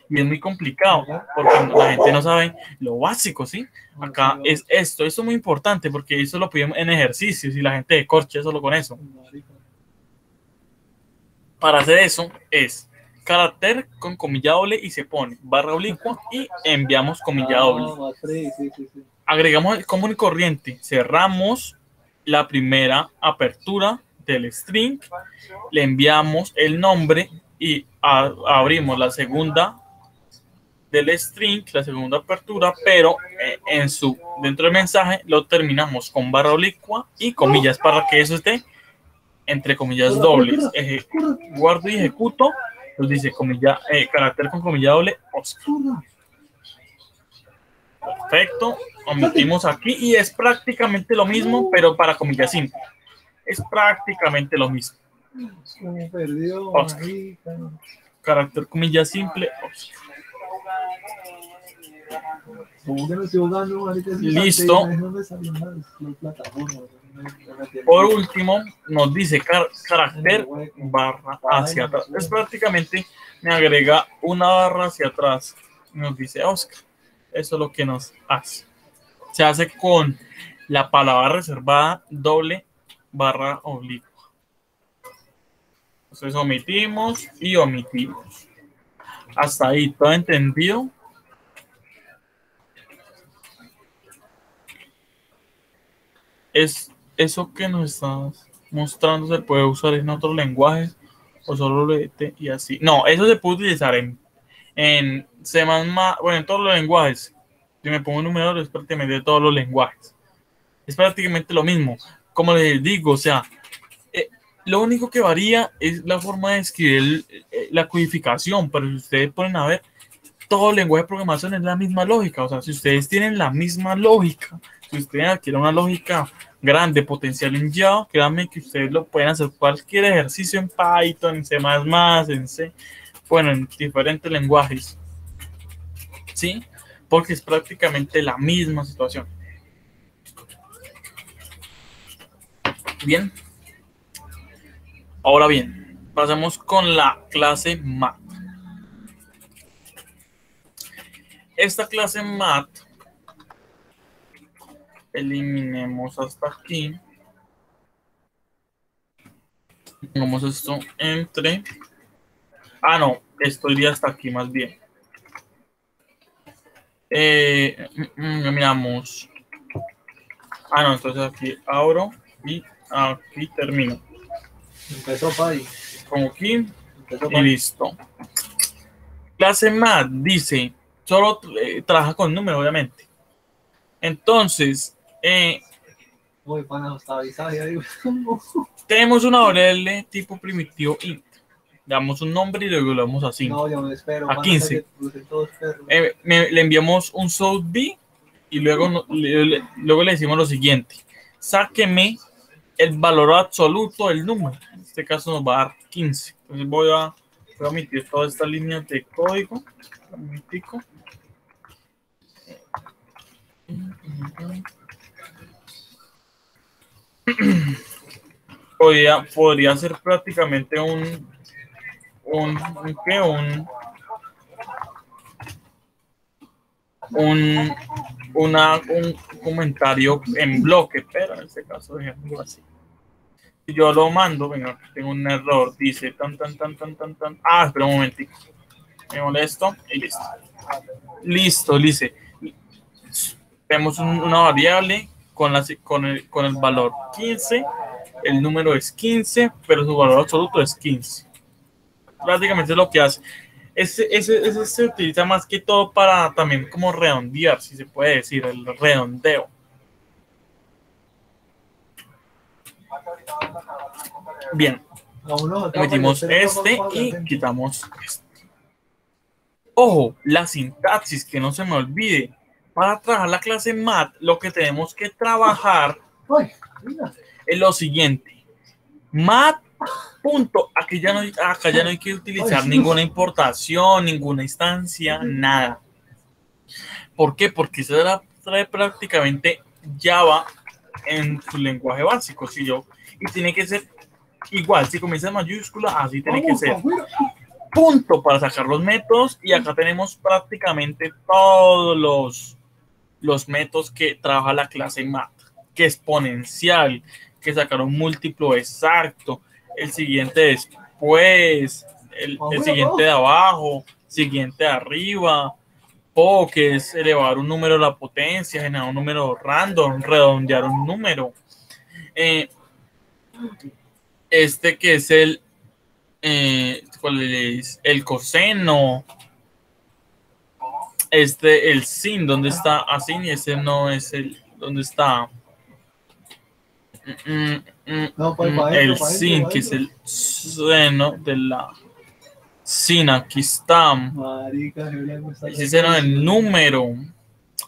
A: Y es muy complicado, porque la gente no sabe lo básico, ¿sí? Acá es esto es muy importante, porque eso lo piden en ejercicios y la gente de corche solo con eso. Para hacer eso es carácter con comilla doble y se pone barra oblicua y enviamos comilla doble. Agregamos el común y corriente, cerramos la primera apertura del string, le enviamos el nombre y abrimos la segunda del string, la segunda apertura, pero dentro del mensaje lo terminamos con barra oblicua y comillas para que eso esté entre comillas dobles. Guardo y ejecuto, nos dice carácter con comilla doble Oscar. Perfecto, omitimos aquí y es prácticamente lo mismo, pero para comillas simple. Es prácticamente lo mismo. Oscar. Carácter comilla simple Oscar. Listo. Por último, nos dice carácter barra hacia atrás. Es prácticamente me agrega una barra hacia atrás. Nos dice Oscar. Eso es lo que nos hace. Se hace con la palabra reservada doble barra oblicua. Entonces omitimos y omitimos. Hasta ahí, ¿todo entendido? Eso que nos estás mostrando se puede usar en otros lenguajes o solo leete y así. No, eso se puede utilizar en C++, bueno, en todos los lenguajes. Si me pongo un numerador es prácticamente de todos los lenguajes. Es prácticamente lo mismo. Como les digo, o sea, lo único que varía es la forma de escribir la codificación, pero si ustedes ponen a ver, todo el lenguaje de programación es la misma lógica. O sea, si ustedes tienen la misma lógica, si ustedes adquieren una lógica grande, potencial en Java, créanme que ustedes lo pueden hacer cualquier ejercicio en Python, en C++, en C, bueno, en diferentes lenguajes. ¿Sí? Porque es prácticamente la misma situación. Bien. Ahora bien, pasemos con la clase Math. Esta clase Math, eliminemos hasta aquí. Pongamos esto entre... Ah, no, esto iría hasta aquí más bien. Miramos. Ah, no, entonces aquí abro y aquí termino.
B: Empezó Pai.
A: Pongo aquí y listo. Clase Math dice, solo trabaja con números, obviamente. Entonces, tenemos una variable tipo primitivo int. Damos un nombre y luego lo damos a 5.
B: No, yo me espero.
A: A 15. Le enviamos un SOUT_B y luego le decimos lo siguiente. Sáqueme el valor absoluto del número. En este caso nos va a dar 15. Entonces voy a omitir todas estas líneas de código. podría ser prácticamente un comentario en bloque, pero en este caso dejémoslo así. Si yo lo mando, venga, tengo un error, dice tan. Espera un momentico. Me molesto y listo. Listo, dice. Tenemos una variable con el valor 15. El número es 15, pero su valor absoluto es 15. Prácticamente es lo que hace. Ese se utiliza más que todo para también como redondear, si se puede decir, el redondeo. Bien, metimos este y quitamos este. Ojo, la sintaxis, que no se me olvide. Para trabajar la clase mat, lo que tenemos que trabajar es lo siguiente. Mat. Punto. Acá ya no hay que utilizar ninguna importación, ninguna instancia, nada. ¿Por qué? Porque eso trae prácticamente Java en su lenguaje básico. Y tiene que ser igual. Si comienza en mayúscula, así tiene que ser. Punto para sacar los métodos. Y acá tenemos prácticamente todos los métodos que trabaja la clase mat. Que exponencial, que sacar un múltiplo exacto. El siguiente después, el siguiente de abajo, siguiente de arriba, que es elevar un número a la potencia, generar un número random, redondear un número. Este que es ¿cuál es? El coseno. El sin, ¿dónde está? Así, y ese no es ¿dónde está? El sin, que es el seno de la sin, aquí está. Ese seno del número.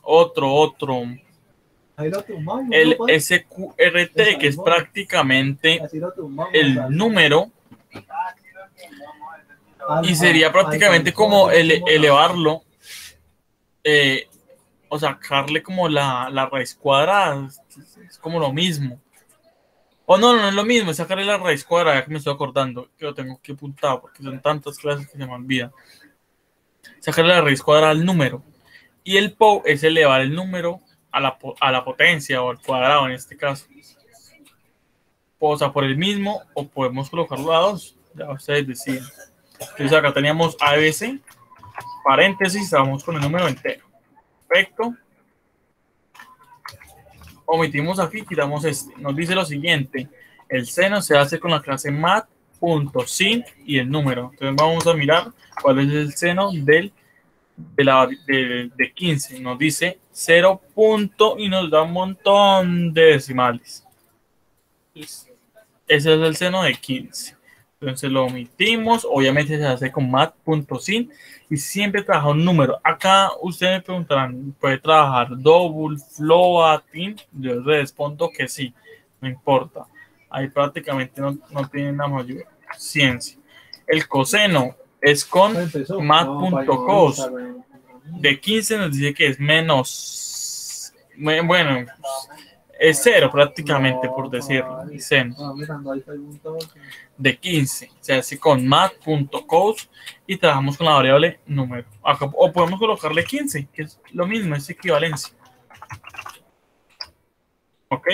A: Otro. El SQRT, que es prácticamente el número. Y sería prácticamente como elevarlo. O sacarle como la raíz cuadrada. Es como lo mismo. O no es lo mismo, es sacarle la raíz cuadrada, que me estoy acordando, que lo tengo que apuntar porque son tantas clases que se me olvidan. Sacarle la raíz cuadrada al número. Y el POW es elevar el número a la potencia o al cuadrado en este caso. O sea, por el mismo o podemos colocarlo a 2. Ya ustedes deciden. Entonces acá teníamos ABC, paréntesis, vamos con el número entero. Perfecto. Omitimos aquí, quitamos este. Nos dice lo siguiente. El seno se hace con la clase mat.sin y el número. Entonces vamos a mirar cuál es el seno de 15. Nos dice 0. Y nos da un montón de decimales. Ese es el seno de 15. Entonces lo omitimos. Obviamente se hace con mat.sin y siempre trabaja un número. Acá ustedes me preguntarán, ¿puede trabajar double, floating? Yo les respondo que sí, no importa. Ahí prácticamente no tienen la mayor ciencia. El coseno es con mat.cos. De 15 nos dice que es menos. Bueno, es 0 prácticamente, por decirlo. Seno. De 15 se hace con mat.cos y trabajamos con la variable número. Acá, o podemos colocarle 15, que es lo mismo, es equivalencia. Ok.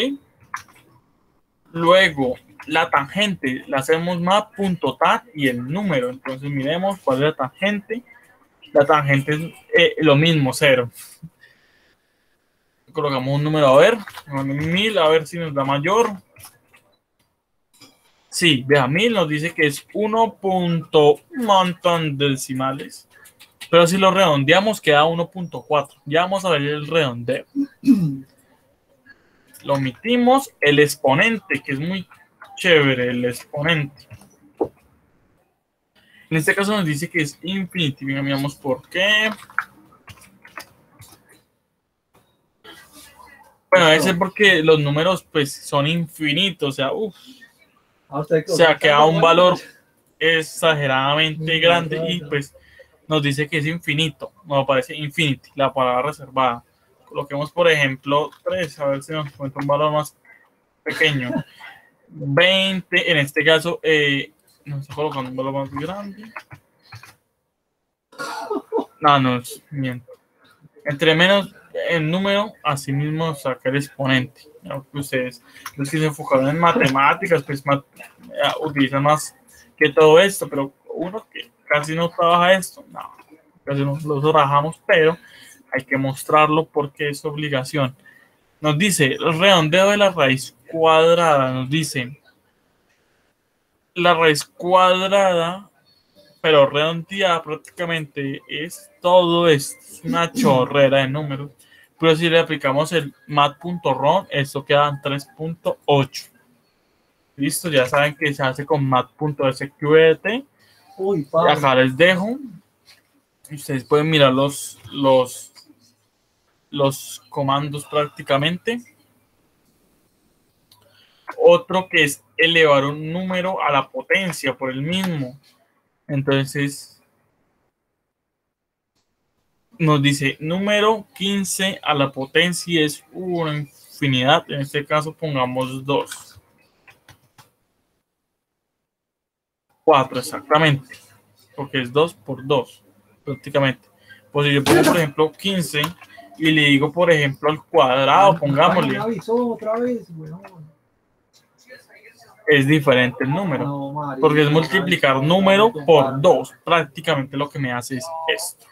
A: Luego, la tangente la hacemos mat.tag y el número. Entonces, miremos cuál es la tangente. La tangente es lo mismo, 0. Colocamos un número, a ver, 1000, a ver si nos da mayor. Sí, vea, 1000 nos dice que es 1. Un montón de decimales. Pero si lo redondeamos, queda 1.4. Ya vamos a ver el redondeo. Lo omitimos. El exponente, que es muy chévere, el exponente. En este caso nos dice que es infinity. Miramos por qué. Bueno, ese es porque los números pues son infinitos. O sea, queda un valor exageradamente grande y pues nos dice que es infinito. Nos aparece infinity, la palabra reservada. Coloquemos, por ejemplo, 3, a ver si nos cuenta un valor más pequeño. 20, en este caso, no estoy colocando un valor más grande. No, es miento. Entre menos el número, así mismo saca el exponente. Ustedes, los que se enfocaron en matemáticas, pues utilizan más que todo esto, pero uno que casi no trabaja esto, no, casi no lo trabajamos, pero hay que mostrarlo porque es obligación. Nos dice el redondeo de la raíz cuadrada, nos dice la raíz cuadrada, pero redondeada prácticamente es todo esto, es una chorrera de números. Pero si le aplicamos el mat.ron, esto queda en 3.8. Listo, ya saben que se hace con mat.sqrt. Acá les dejo. Ustedes pueden mirar los comandos prácticamente. Otro que es elevar un número a la potencia por el mismo. Entonces, nos dice número 15 a la potencia es una infinidad. En este caso, pongamos 2. 4 exactamente. Porque es 2 por 2 prácticamente. Pues si yo pongo, por ejemplo, 15 y le digo, por ejemplo, al cuadrado, pongámosle. Es diferente el número. Porque es multiplicar número por 2. Prácticamente lo que me hace es esto.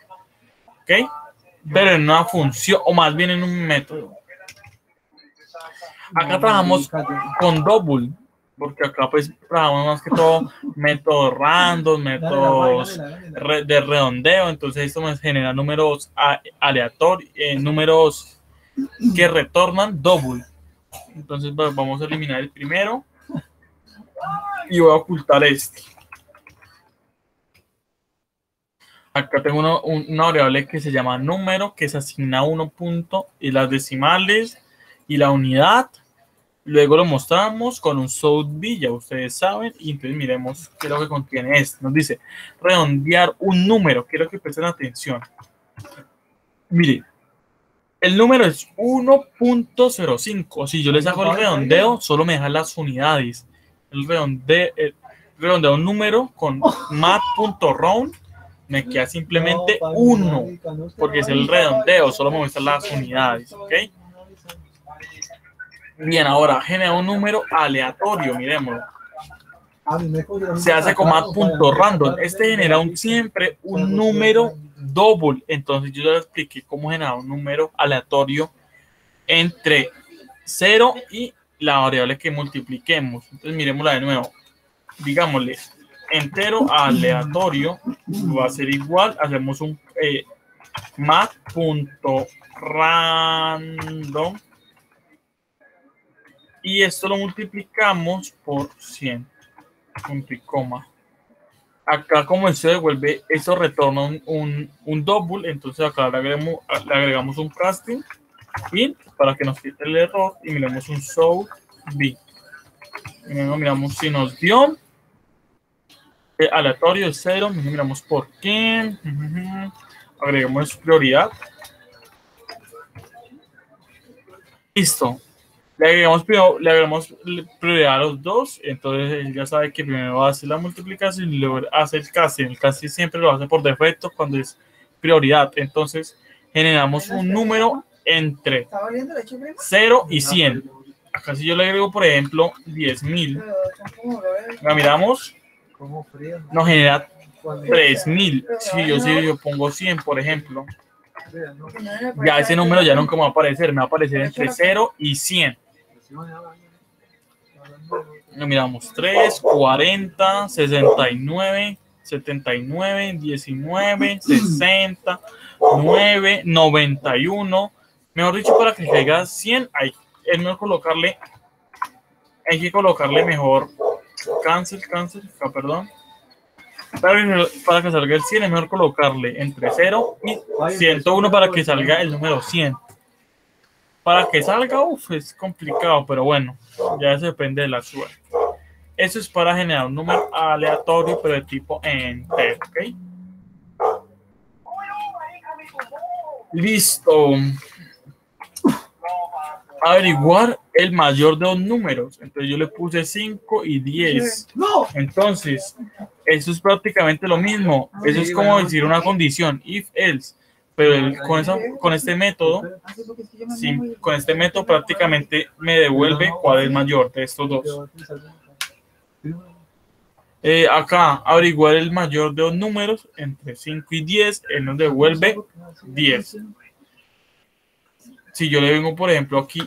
A: ¿Ok? Pero en una función, o más bien en un método. Acá trabajamos con double, porque acá pues trabajamos más que todo métodos random, métodos de redondeo. Entonces esto me genera números aleatorios, números que retornan double. Entonces vamos a eliminar el primero y voy a ocultar este. Acá tengo una variable que se llama número, que se asigna a 1 punto y las decimales y la unidad. Luego lo mostramos con un SOUT-B, ya ustedes saben, y entonces miremos qué es lo que contiene esto. Nos dice redondear un número. Quiero que presten atención. Miren, el número es 1.05. Si yo les hago el redondeo, solo me dejan las unidades. El redondeo un número con mat.round me queda simplemente 1, porque es el redondeo, solo me muestra las unidades, ¿ok? Bien, ahora genera un número aleatorio, miremoslo. Se hace con mat.random. Este genera siempre un número double. Entonces yo les expliqué cómo generar un número aleatorio entre 0 y la variable que multipliquemos. Entonces miremosla de nuevo. Digámosle entero aleatorio va a ser igual, hacemos un mat.random y esto lo multiplicamos por 100, punto y coma. Acá como esto devuelve, esto retorna un double, entonces acá le agregamos un casting in para que nos quite el error y miremos un SOUT-B. Miramos si nos dio aleatorio es 0, miramos por qué, agregamos prioridad, listo, le agregamos prioridad a los dos, entonces él ya sabe que primero va a hacer la multiplicación y luego hace el casting siempre lo hace por defecto cuando es prioridad. Entonces generamos un número entre 0 y 100. Acá si yo le agrego, por ejemplo, 10.000, la miramos, nos genera 3.000. Si yo pongo 100, por ejemplo, ya ese número ya nunca me va a aparecer, me va a aparecer entre 0 y 100. Miramos 3, 40, 69, 79, 19, 60, 9, 91. Mejor dicho, para que caiga 100, es mejor colocarle, hay que colocarle mejor cancel, perdón. Para que salga el 100 es mejor colocarle entre 0 y 101 para que salga el número 100. Para que salga, es complicado, pero bueno, ya eso depende de la suerte. Eso es para generar un número aleatorio, pero de tipo entero, ¿ok? Listo. averiguar el mayor de dos números. Entonces yo le puse 5 y 10. Entonces, eso es prácticamente lo mismo. Eso es como decir una condición, if, else. Pero con este método, con este método prácticamente me devuelve cuál es mayor de estos dos. Acá, averiguar el mayor de dos números entre 5 y 10, él nos devuelve 10. Si yo le vengo, por ejemplo, aquí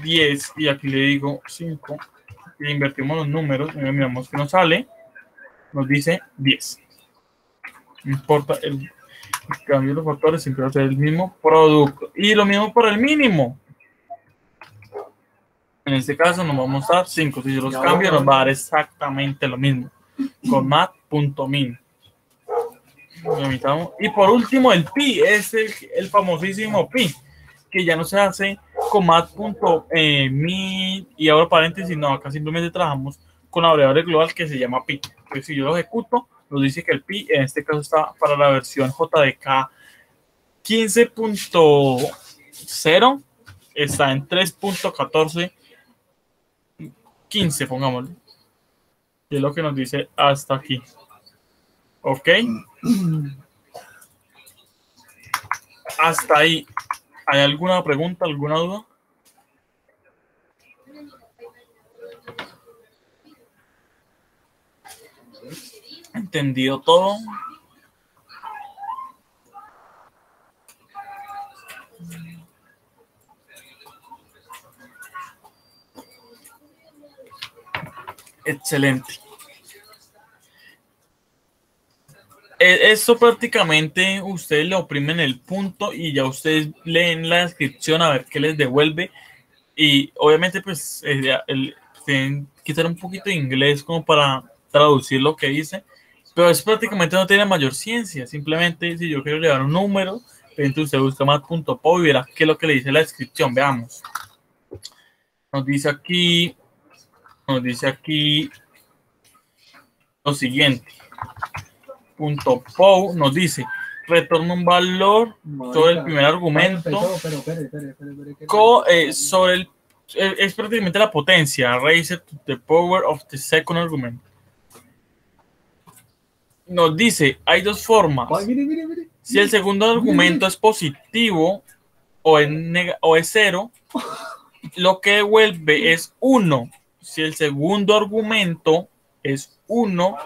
A: 10 y aquí le digo 5, y invertimos los números, y miramos que nos sale, nos dice 10. No importa el cambio de los factores, siempre va a ser el mismo producto. Y lo mismo para el mínimo. En este caso nos vamos a dar 5. Si yo los cambio, nos va a dar exactamente lo mismo. Con mat.min. Y por último, el pi es el famosísimo pi, que ya no se hace con mat.min y ahora paréntesis, no, acá simplemente trabajamos con la variable global que se llama pi. Entonces, si yo lo ejecuto, nos dice que el pi en este caso está para la versión JDK 15.0, está en 3.1415, pongámoslo. Y es lo que nos dice hasta aquí. ¿Ok? Hasta ahí. ¿Hay alguna pregunta, alguna duda? ¿Entendido todo? Excelente. Esto prácticamente ustedes le oprimen el punto y ya ustedes leen la descripción a ver qué les devuelve. Y obviamente pues tienen que hacer un poquito de inglés como para traducir lo que dice. Pero es prácticamente no tiene mayor ciencia. Simplemente si yo quiero le dar un número, entonces usted busca mat.py y verá qué es lo que le dice la descripción. Veamos. Nos dice aquí lo siguiente. .pow nos dice retorna un valor sobre el primer argumento sobre el es prácticamente la potencia raised to the power of the second argument. Nos dice hay dos formas. Si el segundo argumento es positivo o es 0, lo que devuelve es 1. Si el segundo argumento es 1,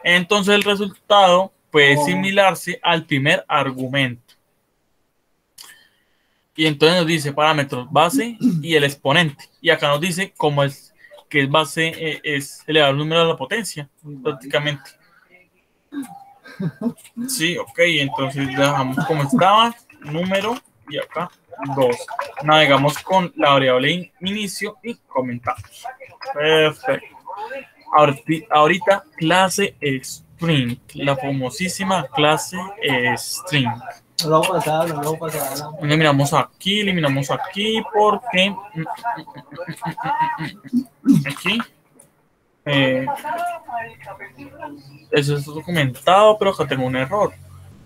A: entonces el resultado puede similarse al primer argumento. Y entonces nos dice parámetros base y el exponente. Y acá nos dice cómo es que es base, es elevar el número a la potencia, prácticamente. Sí, ok, entonces dejamos como estaba, número, y acá 2. Navegamos con la variable inicio y comentamos. Perfecto. Ahorita clase string, la famosísima clase string. Eliminamos aquí porque aquí eso está documentado, pero acá tengo un error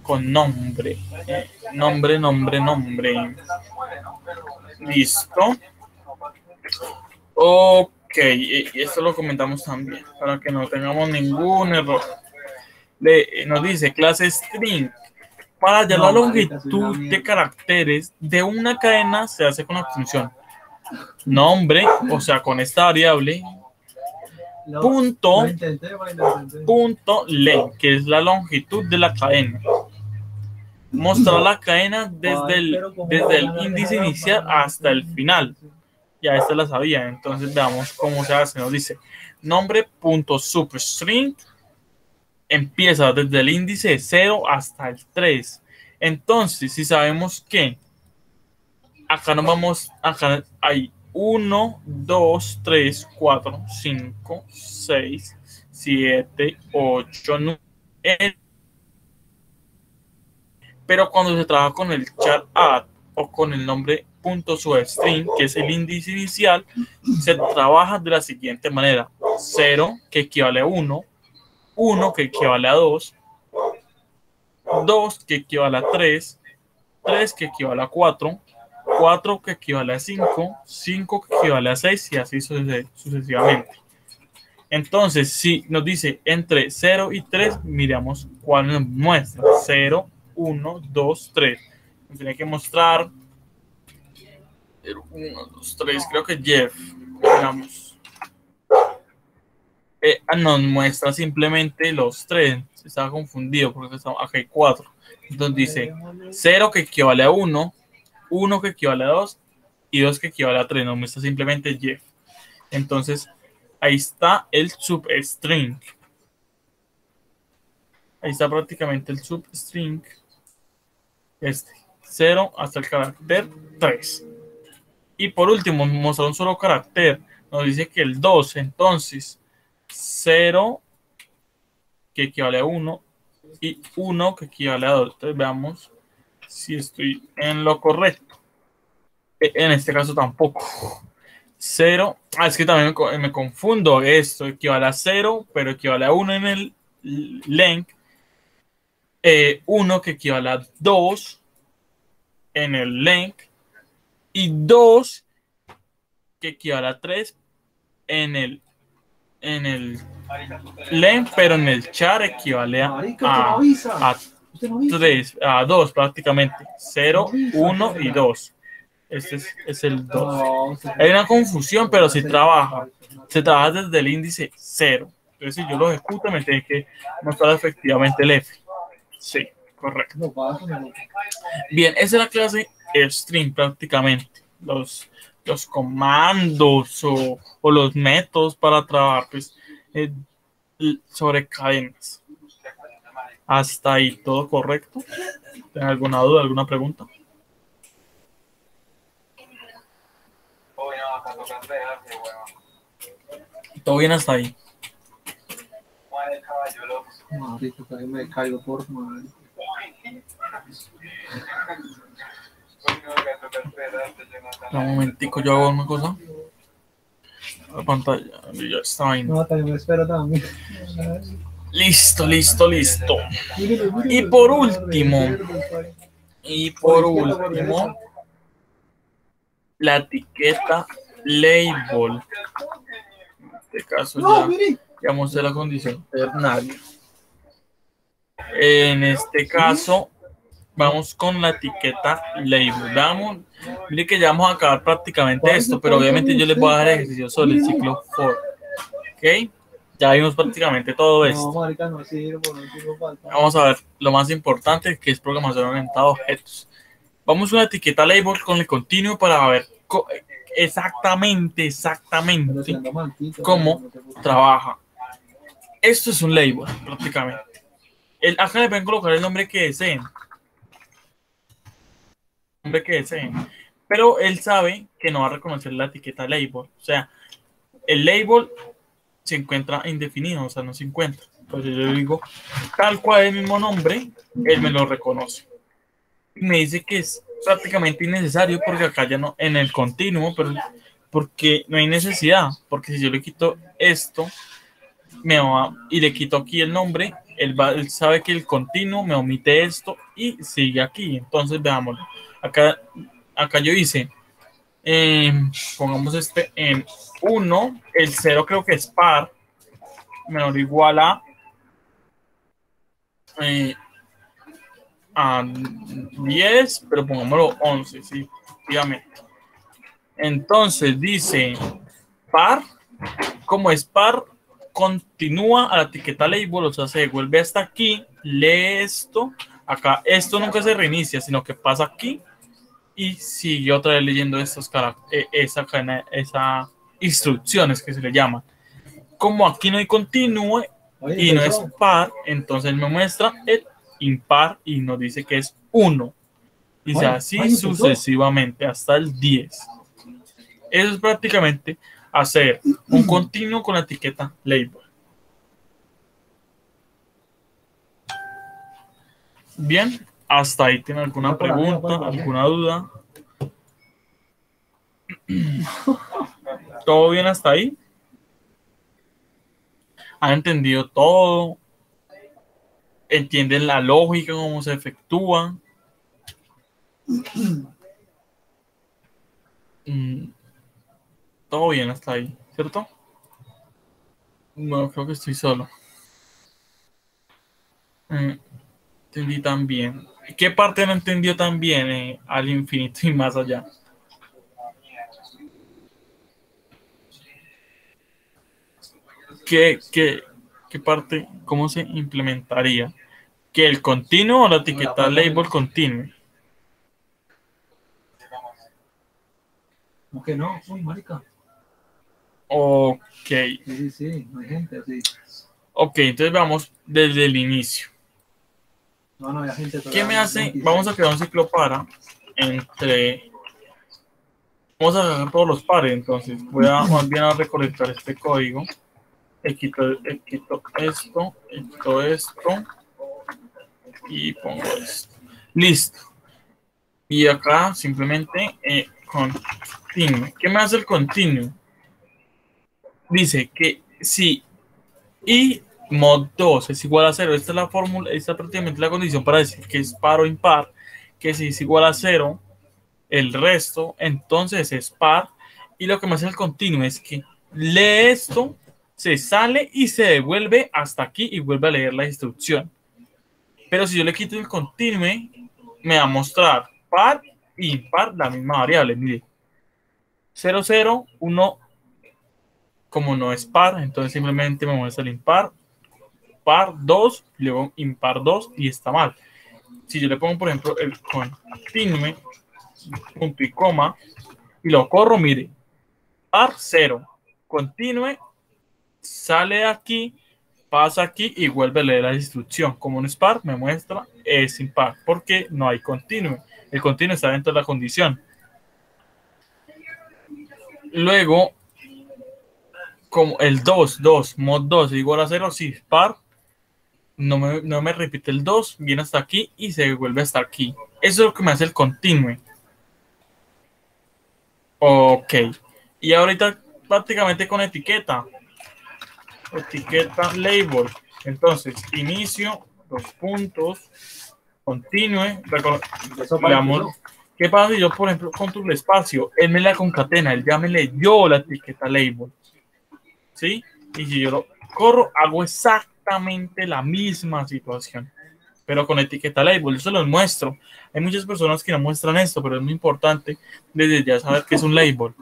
A: con nombre. Nombre. Listo. Ok, y esto lo comentamos también para que no tengamos ningún error. Nos dice clase string. Para hallar la longitud de caracteres de una cadena se hace con la función nombre, o sea, con esta variable, punto len, que es la longitud de la cadena. Mostrar la cadena desde el índice inicial hasta el final. Ya esta la sabía, entonces veamos cómo se hace. Nos dice nombre.substring empieza desde el índice 0 hasta el 3. Entonces, si sabemos que acá hay 1, 2, 3, 4, 5, 6, 7, 8, 9. Pero cuando se trabaja con el char add o con el nombre .substring, que es el índice inicial, se trabaja de la siguiente manera: 0, que equivale a 1, 1, que equivale a 2, 2, que equivale a 3, 3, que equivale a 4, 4 que equivale a 5, 5 que equivale a 6 y así sucesivamente. Entonces, si nos dice entre 0 y 3, miramos cuál nos muestra. 0, 1, 2, 3. Nos tiene que mostrar 0, 1, 2, 3. Creo que Jeff. Miramos. Nos muestra simplemente los 3. Estaba confundido porque acá hay 4. Entonces dice 0 que equivale a 1, 1 que equivale a 2 y 2 que equivale a 3. Nos muestra simplemente Jeff. Entonces, ahí está el substring. Ahí está prácticamente el substring. 0 hasta el carácter 3. Y por último, mostrar un solo carácter. Nos dice que el 2, entonces 0 que equivale a 1 y 1 que equivale a 2. Entonces veamos si estoy en lo correcto. En este caso tampoco. 0. Es que también me confundo. Esto equivale a 0, pero equivale a 1 en el length. 1 que equivale a 2 en el length. Y 2 que equivale a 3 en el length, pero en el char equivale a 3, a 2 prácticamente. 0, 1 y 2. Este es el 2. Hay una confusión, pero si trabaja. Se trabaja desde el índice 0. Entonces, si yo lo ejecuto, me tiene que mostrar efectivamente el F. Sí, correcto. Bien, esa es la clase string prácticamente. Los comandos o los métodos para trabajar pues, sobre cadenas. Hasta ahí, ¿todo correcto? ¿Tienen alguna duda, alguna pregunta? Todo bien hasta ahí.
B: Marico, que me caigo por madre.
A: Un momentico, yo hago una cosa. La pantalla, ya está ahí.
B: No, también me espero también.
A: Listo. Y por último, la etiqueta label. En este caso ya mostré la condición ternaria. En este caso, vamos con la etiqueta label. Mire que ya vamos a acabar prácticamente esto, pero obviamente yo les voy a dar ejercicios sobre el ciclo for. ¿Ok? Ya vimos prácticamente todo esto.
B: No, marica, no sirve.
A: Vamos a ver lo más importante, que es programación orientada a objetos. Vamos a una etiqueta label con el continuo para ver exactamente cómo trabaja. Esto es un label prácticamente. Acá le pueden colocar el nombre que deseen. Pero él sabe que no va a reconocer la etiqueta label. O sea, el label se encuentra indefinido, o sea, no se encuentra. Entonces yo digo, tal cual el mismo nombre, él me lo reconoce. Y me dice que es prácticamente innecesario porque acá ya no, en el continuo, pero porque no hay necesidad. Porque si yo le quito esto, y le quito aquí el nombre, él sabe que el continuo me omite esto y sigue aquí. Entonces veámoslo. Acá yo hice, pongamos este en 1, el 0 creo que es par, menor o igual a 10, pero pongámoslo 11, sí, dígame. Entonces dice par, como es par, continúa a la etiqueta label, o sea, se devuelve hasta aquí, lee esto, acá esto nunca se reinicia, sino que pasa aquí y sigue otra vez leyendo esas instrucciones que se le llaman. Como aquí no hay continuo y no es par, entonces me muestra el impar y nos dice que es 1. Dice así sucesivamente hasta el 10. Eso es prácticamente hacer un continuo con la etiqueta label. Bien, hasta ahí. ¿Tiene alguna pregunta, alguna duda? ¿Todo bien hasta ahí? ¿Han entendido todo? ¿Entienden la lógica, cómo se efectúa? Todo bien hasta ahí, ¿cierto? No, creo que estoy solo. Entendí tan bien. ¿Qué parte no entendió tan bien al infinito y más allá? ¿Qué parte, cómo se implementaría? ¿Que el continuo o la etiqueta label continue?
B: ¿Cómo que no? Uy, marica.
A: Ok.
B: Sí, no hay gente así.
A: Ok, entonces vamos desde el inicio.
B: No hay gente
A: ¿Qué me hace? Vamos a crear un ciclo para entre... Vamos a agarrar todos los pares, entonces voy a más bien a recolectar este código. Quito esto y pongo esto. Listo. Y acá simplemente continue. ¿Qué me hace el continuo? Dice que si y mod 2 es igual a 0, esta es la fórmula, esta es prácticamente la condición para decir que es par o impar, que si es igual a 0, el resto, entonces es par. Y lo que me hace el continuo es que lee esto, se sale y se devuelve hasta aquí y vuelve a leer la instrucción. Pero si yo le quito el continue, me va a mostrar par e impar la misma variable. Mire, 0, 0, 1, como no es par, entonces simplemente me muestra el impar, par 2, luego impar 2 y está mal. Si yo le pongo, por ejemplo, el continue, punto y coma, y lo corro, mire, par 0, continue, sale de aquí, pasa aquí y vuelve a leer la instrucción. Como un par, me muestra es impar, porque no hay continue. El continuo está dentro de la condición. Luego, como el 2, mod 2 es igual a 0, si par, no me repite el 2, viene hasta aquí y se vuelve hasta aquí. Eso es lo que me hace el continue. Ok. Y ahorita prácticamente con etiqueta label. Entonces, inicio, 2 puntos, continue. ¿Qué pasa si yo, por ejemplo, control espacio? Él me la concatena, él ya me leyó la etiqueta label. ¿Sí? Y si yo lo corro, hago exactamente la misma situación, pero con etiqueta label. Yo se los muestro. Hay muchas personas que no muestran esto, pero es muy importante desde ya saber qué es un label.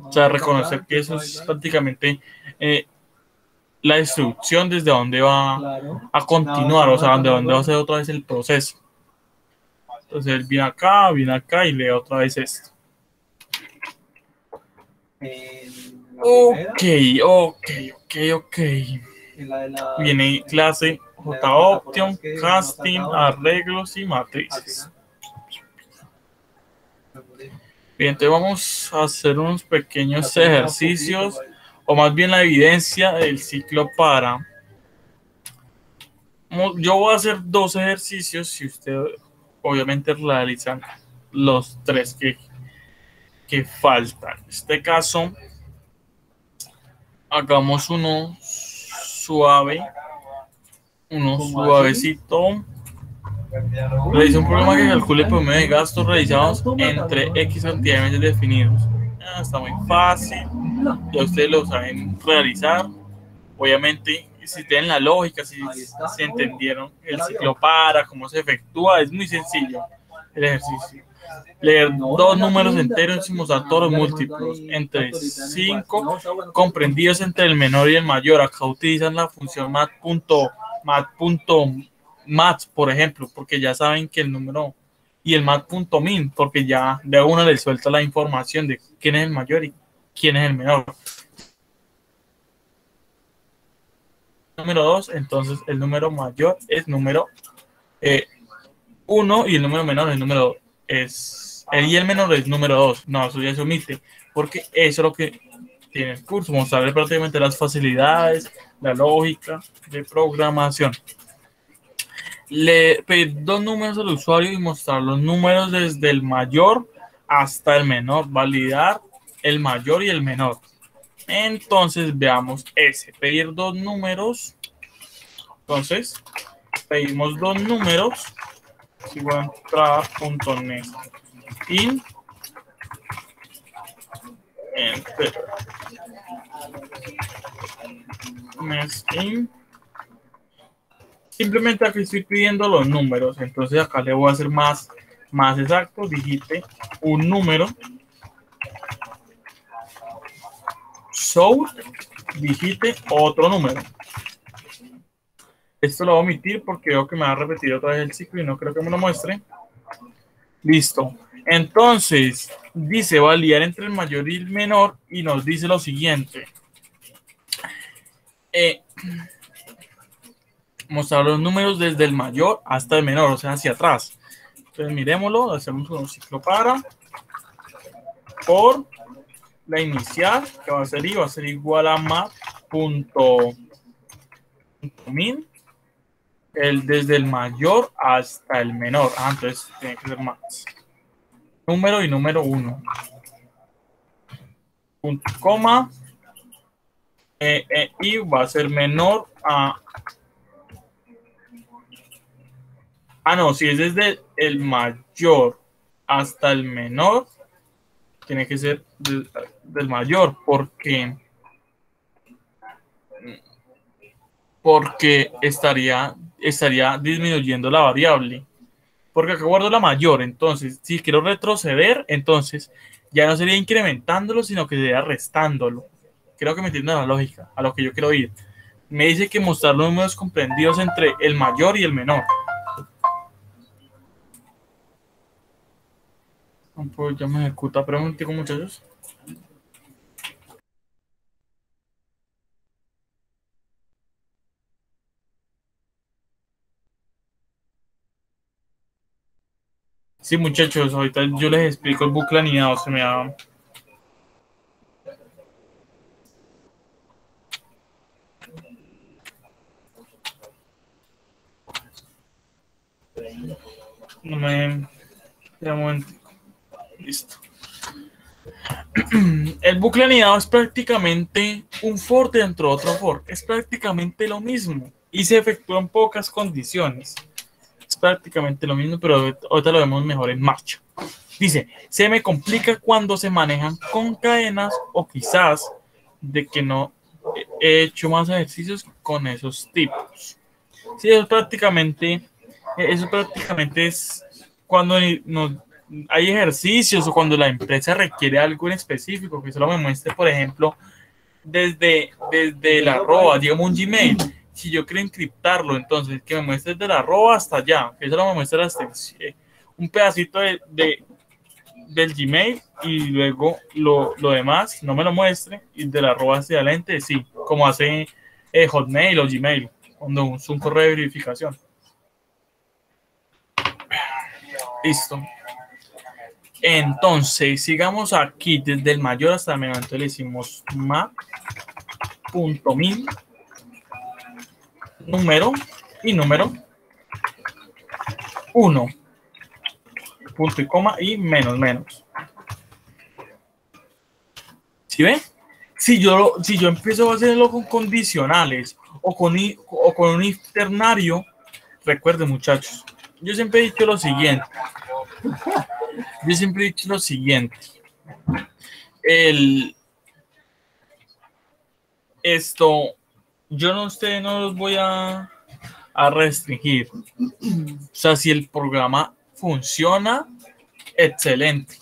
A: O sea, reconocer que eso es prácticamente la instrucción desde donde va a continuar, o sea, donde va a hacer otra vez el proceso. Entonces él viene acá y lee otra vez esto. Ok. Viene clase JOption, casting, arreglos y matrices. Bien, entonces vamos a hacer unos pequeños ejercicios, o más bien la evidencia del ciclo para. Yo voy a hacer 2 ejercicios si ustedes obviamente realizan los 3 que faltan. En este caso, hagamos uno suavecito. Realiza un programa que calcule el promedio de gastos realizados entre X cantidad de meses definidos. Está muy fácil, ya ustedes lo saben realizar. Obviamente, si tienen la lógica, si entendieron el ciclo para, cómo se efectúa, es muy sencillo el ejercicio. Leer 2 números enteros y mostrar todos los múltiplos entre 5 comprendidos entre el menor y el mayor. Acá utilizan la función mat, por ejemplo, porque ya saben que el número, y el mat.min, porque ya de una les suelta la información de quién es el mayor y quién es el menor. Número 2, entonces el número mayor es número 1 y el número menor es número 2. Y el menor es número 2. No, eso ya se omite, porque eso es lo que tiene el curso, mostrarle prácticamente las facilidades, la lógica de programación. Le pedir 2 números al usuario y mostrar los números desde el mayor hasta el menor, validar el mayor y el menor. Entonces veamos ese, pedir 2 números. Entonces pedimos 2 números, igual entrada.net in enter. Nesting. Simplemente aquí estoy pidiendo los números, entonces acá le voy a hacer más exacto. Digite un número. Source, digite otro número. Esto lo voy a omitir porque veo que me va a repetir otra vez el ciclo y no creo que me lo muestre. Listo. Entonces, dice validar entre el mayor y el menor y nos dice lo siguiente. Mostrar los números desde el mayor hasta el menor, o sea, hacia atrás. Entonces, miremoslo, hacemos un ciclo para por la inicial, que va a ser igual a map.min, desde el mayor hasta el menor. Entonces tiene que ser más. Número y número 1. Punto, coma. Y va a ser menor a... no, si es desde el mayor hasta el menor, tiene que ser del mayor, porque estaría disminuyendo la variable. Porque acá guardo la mayor, entonces si quiero retroceder, entonces ya no sería incrementándolo, sino que sería restándolo. Creo que me entienden la lógica, a lo que yo quiero ir. Me dice que mostrar los números comprendidos entre el mayor y el menor. Pues ya me ejecuta, pero un momentico, muchachos. Sí, muchachos, ahorita yo les explico el bucle anidado, se me ha... No me... Ya, un momento. Listo. El bucle anidado es prácticamente un for dentro de otro for. Es prácticamente lo mismo y se efectúa en pocas condiciones. Es prácticamente lo mismo, pero ahorita lo vemos mejor en marcha. Dice, se me complica cuando se manejan con cadenas o quizás de que no he hecho más ejercicios con esos tipos. Sí, eso prácticamente es cuando hay ejercicios o cuando la empresa requiere algo en específico, que solo me muestre, por ejemplo, desde el arroba, digamos un Gmail. Si yo quiero encriptarlo, entonces que me muestre desde el arroba hasta allá, que solo me muestre un pedacito del Gmail y luego lo demás no me lo muestre y del arroba hacia adelante, sí, como hace Hotmail o Gmail cuando es un correo de verificación. Listo. Entonces, sigamos aquí desde el mayor hasta el menor. Entonces le decimos map.min número y número 1 punto y coma y menos. ¿Sí ven? Si yo empiezo a hacerlo con condicionales o con un if ternario, recuerden, muchachos, yo siempre he dicho lo siguiente. Yo no los voy a restringir. O sea, si el programa funciona, excelente.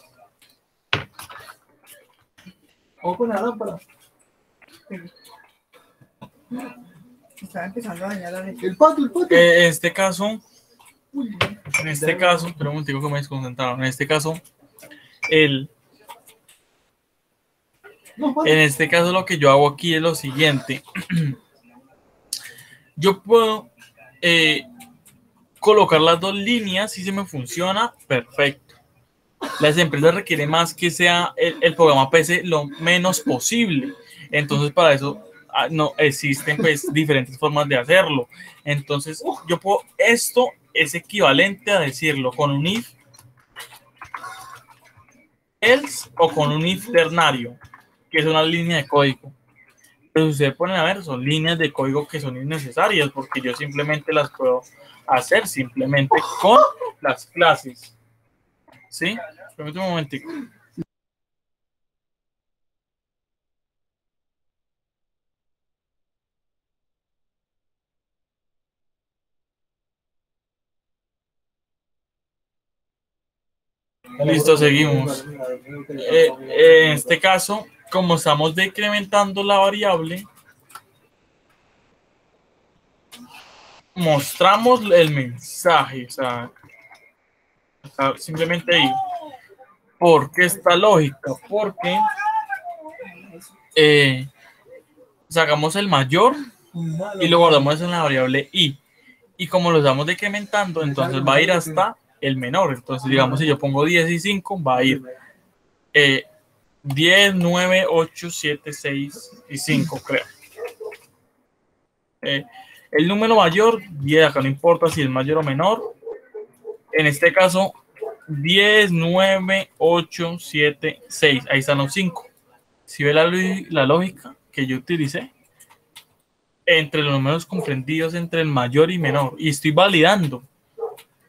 B: Ojo con la lámpara.
E: Estaba empezando a dañar la
B: El pato.
A: En este caso, pero un momentico que me desconcentraron. En este caso, lo que yo hago aquí es lo siguiente. Yo puedo colocar las dos líneas, si se me funciona, perfecto. Las empresas requieren más que sea el programa PC lo menos posible. Entonces, para eso no existen pues diferentes formas de hacerlo. Entonces, esto es equivalente a decirlo con un if, else o con un if ternario, que es una línea de código. Pero si ustedes ponen a ver, son líneas de código que son innecesarias porque yo simplemente las puedo hacer simplemente con las clases. ¿Sí? Permítame un momentico. Listo, seguimos. En este caso, como estamos decrementando la variable, mostramos el mensaje, o sea, simplemente ahí. ¿Por qué esta lógica? Porque sacamos el mayor y lo guardamos en la variable i. Y como lo estamos decrementando, entonces va a ir hasta el menor. Entonces, digamos, si yo pongo 10 y 5, va a ir 10, 9, 8, 7, 6 y 5, creo. El número mayor, 10, acá no importa si es mayor o menor. En este caso, 10, 9, 8, 7, 6. Ahí están los 5. Si ve la lógica que yo utilicé entre los números comprendidos entre el mayor y menor. Y estoy validando.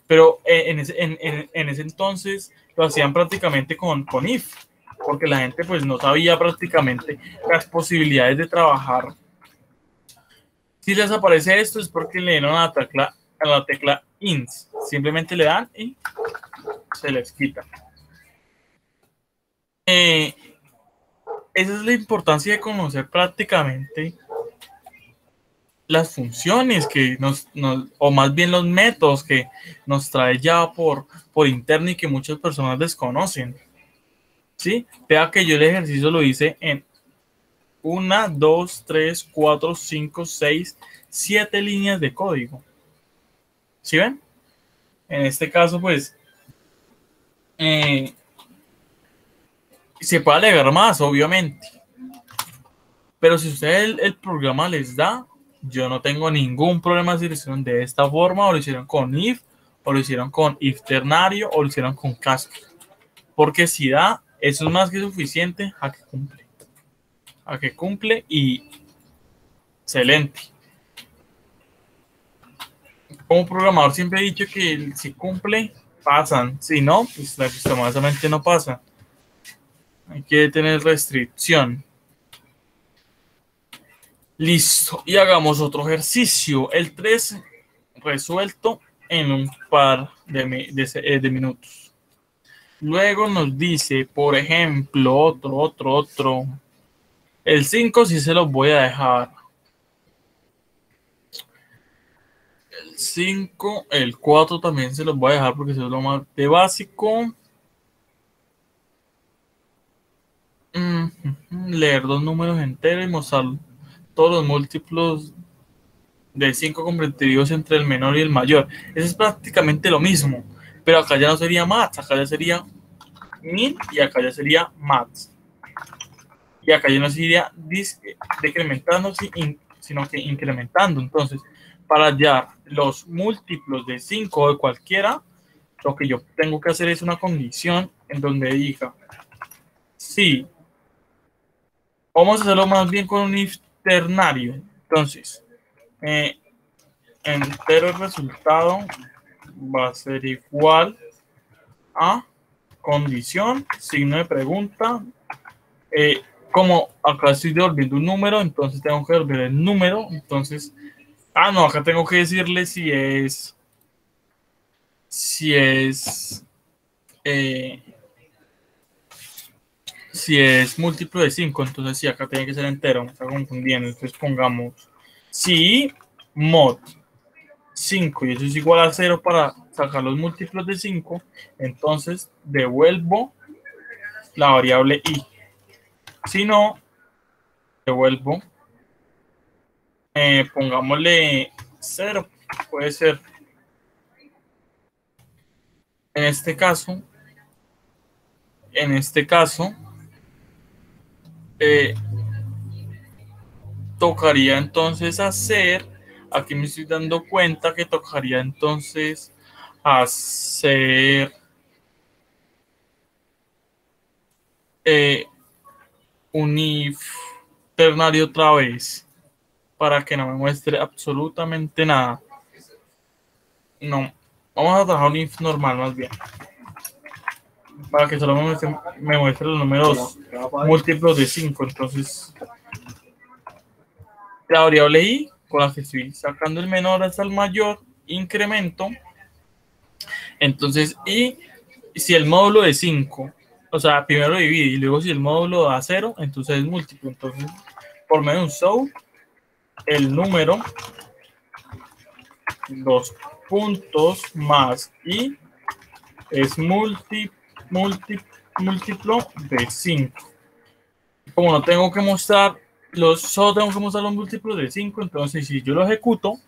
A: Pero en ese entonces lo hacían prácticamente con if. Porque la gente pues no sabía prácticamente las posibilidades de trabajar. Si les aparece esto es porque le dieron a la tecla int. Simplemente le dan y se les quita. Esa es la importancia de conocer prácticamente las funciones que o más bien los métodos que nos trae Java por interno y que muchas personas desconocen. ¿Sí? Vea que yo el ejercicio lo hice en 1, 2, 3, 4, 5, 6, 7 líneas de código. ¿Sí ven? En este caso, pues, se puede alegar más, obviamente. Pero si usted el programa les da, yo no tengo ningún problema si lo hicieron de esta forma, o lo hicieron con if, o lo hicieron con if ternario, o lo hicieron con Casper. Porque si da, eso es más que suficiente a que cumple. A que cumple y excelente. Como programador siempre he dicho que si cumple, pasan. Si no, pues lastimosamente no pasa. Hay que tener restricción. Listo. Y hagamos otro ejercicio. El 3 resuelto en un par de minutos. Luego nos dice, por ejemplo, otro. El 5 sí se los voy a dejar. El 5, el 4 también se los voy a dejar porque eso es lo más de básico. Leer dos números enteros y mostrar todos los múltiplos de 5 comprendidos entre el menor y el mayor. Eso es prácticamente lo mismo, pero acá ya no sería maths, acá ya sería min y acá ya sería maths. Y acá ya no sería decrementando, sino que incrementando. Entonces, para hallar los múltiplos de 5 o de cualquiera, lo que yo tengo que hacer es una condición en donde diga, sí, vamos a hacerlo más bien con un if ternario. Entonces, entero el resultado va a ser igual a condición, signo de pregunta. Como acá estoy devolviendo un número, entonces tengo que devolver el número. Entonces, no, acá tengo que decirle si es múltiplo de 5. Entonces, sí, acá tiene que ser entero, me está confundiendo. Entonces, pongamos si mod 5 y eso es igual a 0 para sacar los múltiplos de 5. Entonces, devuelvo la variable i. Si no, devuelvo, pongámosle 0, puede ser. En este caso, tocaría entonces hacer, aquí me estoy dando cuenta que tocaría entonces hacer un if ternario otra vez para que no me muestre absolutamente nada. No, vamos a trabajar un if normal más bien, para que solo me muestre los números múltiplos de 5. Entonces, la variable i, con la que estoy sacando el menor hasta el mayor, incremento. Entonces, i si el módulo de 5, o sea, primero divide y luego si el módulo da 0, entonces es múltiplo. Entonces, por medio de un SOW, el número, 2 puntos más i es múltiplo de 5. Como no tengo que mostrar solo tengo que mostrar los múltiplos de 5, entonces si yo lo ejecuto,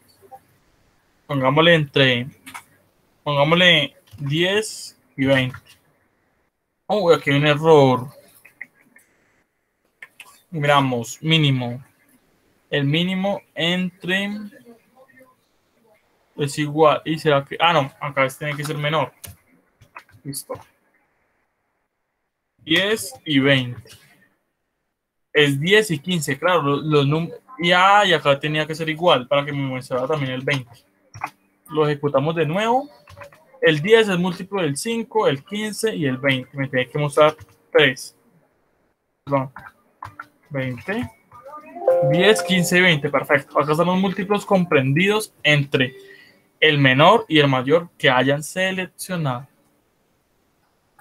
A: pongámosle 10 y 20. Oh, aquí hay un error. Miramos, mínimo. El mínimo entre es igual. ¿Y será que? Ah, no, acá tiene que ser menor. Listo. 10 y 20. Es 10 y 15, claro. Los números. Y acá tenía que ser igual para que me muestrara también el 20. Lo ejecutamos de nuevo. El 10 es múltiplo del 5, el 15 y el 20. Me tiene que mostrar 3. Perdón. 20. 10, 15 y 20. Perfecto. Acá están los múltiplos comprendidos entre el menor y el mayor que hayan seleccionado.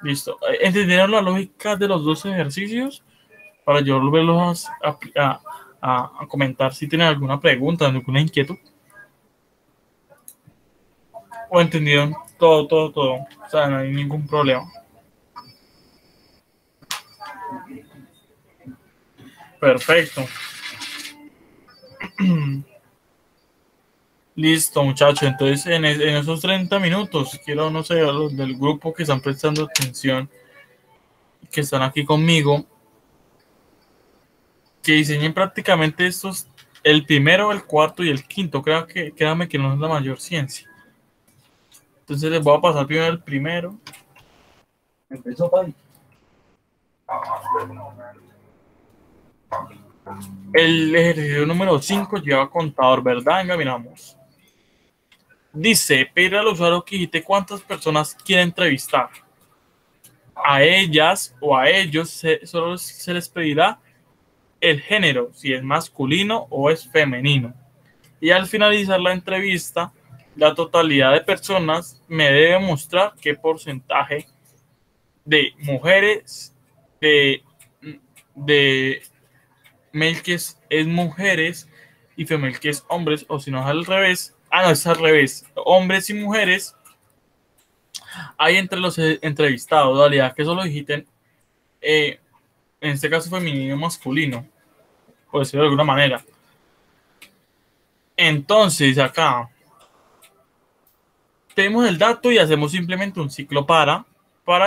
A: Listo. ¿Entendieron la lógica de los dos ejercicios? Para yo volverlos a comentar si tienen alguna pregunta, alguna inquietud. ¿O entendieron todo? O sea, no hay ningún problema. Perfecto. Listo, muchachos. Entonces, en esos 30 minutos, quiero, no sé, a los del grupo que están prestando atención, que están aquí conmigo, que diseñen prácticamente estos, el primero, el cuarto y el quinto. Créanme que no es la mayor ciencia. Entonces, les voy a pasar primero el primero.
B: Empezó, Pai.
A: El ejercicio número 5 lleva contador, ¿verdad? Venga, miramos. Dice, pedir al usuario que digite cuántas personas quiere entrevistar. A ellas o a ellos solo se les pedirá el género, si es masculino o es femenino. Y al finalizar la entrevista, la totalidad de personas me debe mostrar qué porcentaje de mujeres, de male que es mujeres y female que es hombres, o si no es al revés. Ah, no, es al revés. Hombres y mujeres hay entre los entrevistados, modalidad que solo digiten, en este caso femenino y masculino, por decirlo de alguna manera. Entonces, acá tenemos el dato y hacemos simplemente un ciclo para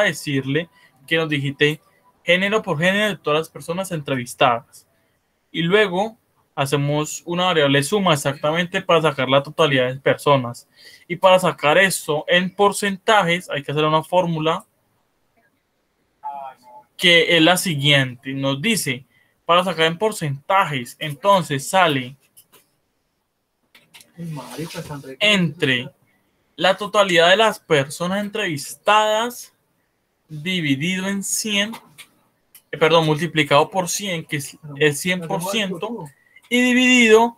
A: decirle que nos digite género por género de todas las personas entrevistadas. Y luego hacemos una variable suma exactamente para sacar la totalidad de personas. Y para sacar eso en porcentajes hay que hacer una fórmula que es la siguiente. Nos dice, para sacar en porcentajes, entonces sale entre la totalidad de las personas entrevistadas dividido en 100, multiplicado por 100, que es el 100%, y dividido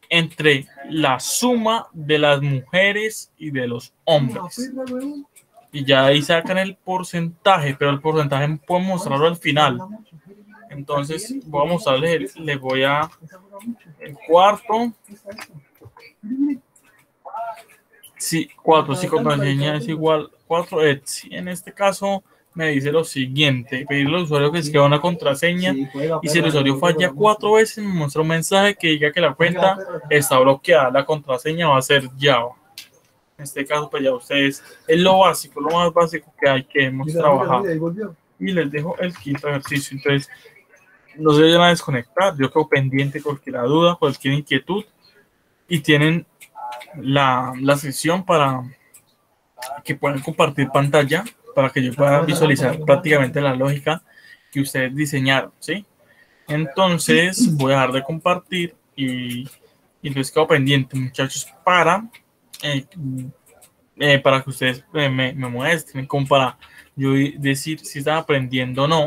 A: entre la suma de las mujeres y de los hombres. Y ya ahí sacan el porcentaje, pero el porcentaje puedo mostrarlo al final. Entonces voy a mostrarles, les voy a el cuarto. Sí, 4, si contraseña es igual 4, en este caso me dice lo siguiente: pedirle al usuario que escriba una contraseña, y si el usuario falla 4 veces me muestra un mensaje que diga que la cuenta está bloqueada. La contraseña va a ser Java. En este caso, pues ya ustedes, es lo básico, lo más básico que hemos trabajado. Y les dejo el quinto ejercicio. Entonces, no se vayan a desconectar. Yo quedo pendiente cualquier duda, cualquier inquietud, y tienen la sesión para que puedan compartir pantalla para que yo pueda visualizar prácticamente la lógica que ustedes diseñaron, ¿sí? Entonces voy a dejar de compartir y entonces quedo pendiente, muchachos, para que ustedes me muestren, como para yo decir si están aprendiendo o no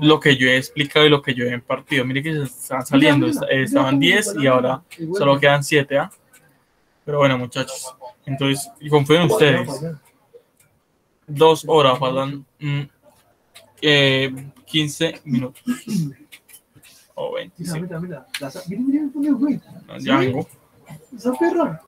A: lo que yo he explicado y lo que yo he impartido. Mire que se están saliendo, estaban 10 y ahora solo quedan 7, ¿ah? Pero bueno, muchachos, entonces confío en ustedes. 2 horas, faltan 15 minutos. O 25.
B: Mira. Mira, güey.
A: Ya vengo.
B: Esa perra.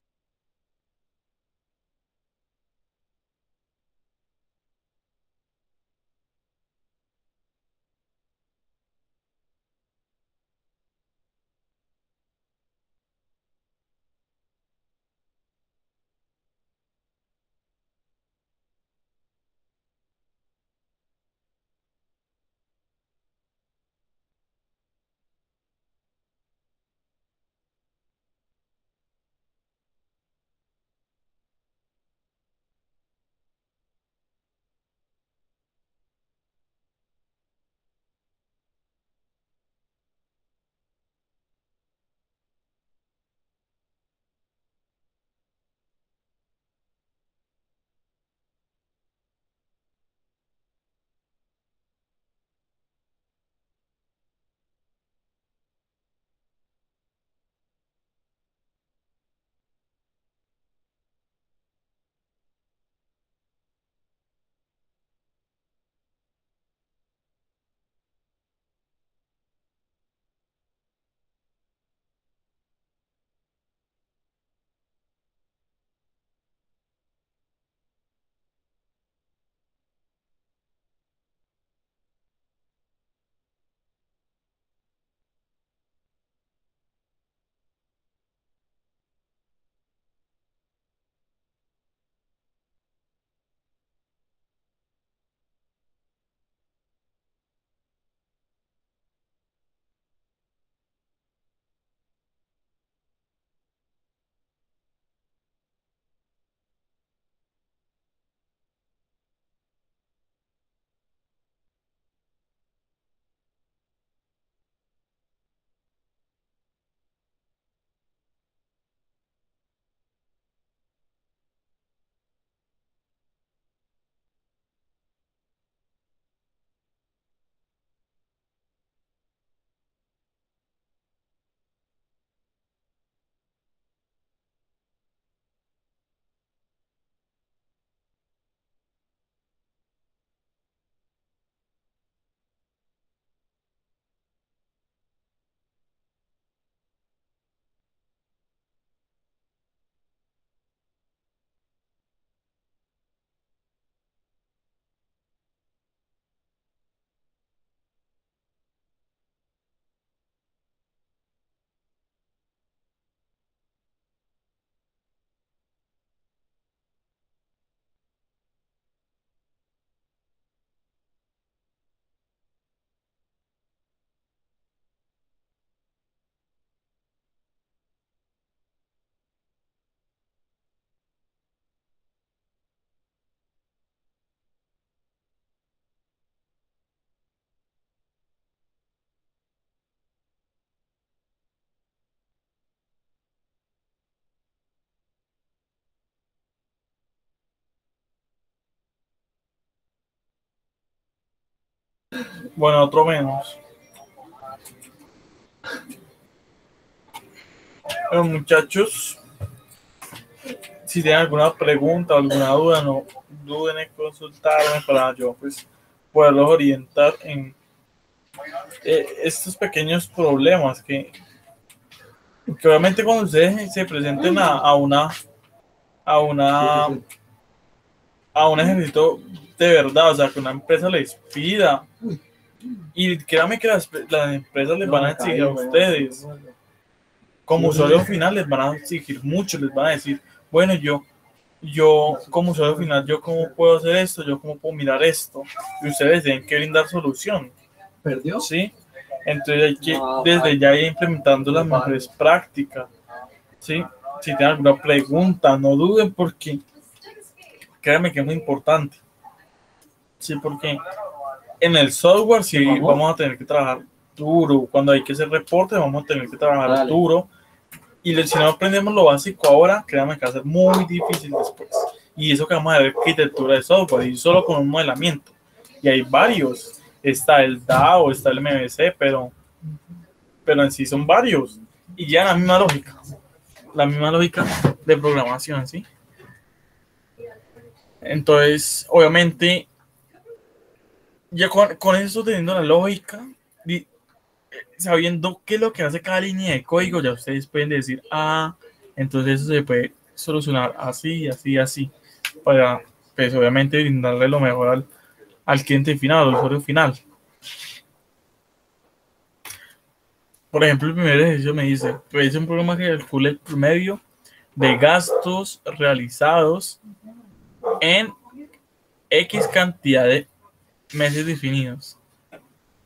A: Bueno, otro menos. Bueno, muchachos, si tienen alguna pregunta o alguna duda, no duden en consultarme para yo pues poderlos orientar en estos pequeños problemas que obviamente cuando ustedes se presenten a una a un ejército de verdad, o sea, que una empresa les pida, y créanme que las empresas les van a exigir a ustedes, como usuario final les van a exigir mucho, les van a decir, bueno, yo como usuario final, yo cómo puedo hacer esto, yo cómo puedo mirar esto, y ustedes tienen que brindar solución.
B: ¿Perdió?
A: ¿Sí? Entonces hay que desde ya ir implementando las mejores prácticas, ¿sí? Si tienen alguna pregunta, no duden porque créanme que es muy importante, ¿sí? Porque en el software sí vamos a tener que trabajar duro, cuando hay que hacer reportes vamos a tener que trabajar duro, y si no aprendemos lo básico ahora, créanme que va a ser muy difícil después. Y eso que vamos a ver arquitectura de software, y solo con un modelamiento, y hay varios, está el DAO, está el MVC, pero en sí son varios, y ya la misma lógica de programación, ¿sí? Entonces, obviamente, ya con eso teniendo la lógica, sabiendo qué es lo que hace cada línea de código, ya ustedes pueden decir, ah, entonces eso se puede solucionar así, así, así, para, pues obviamente, brindarle lo mejor al cliente final, al usuario final. Por ejemplo, el primer ejercicio me dice, pues es un programa que calcula el promedio de gastos realizados en X cantidad de meses definidos.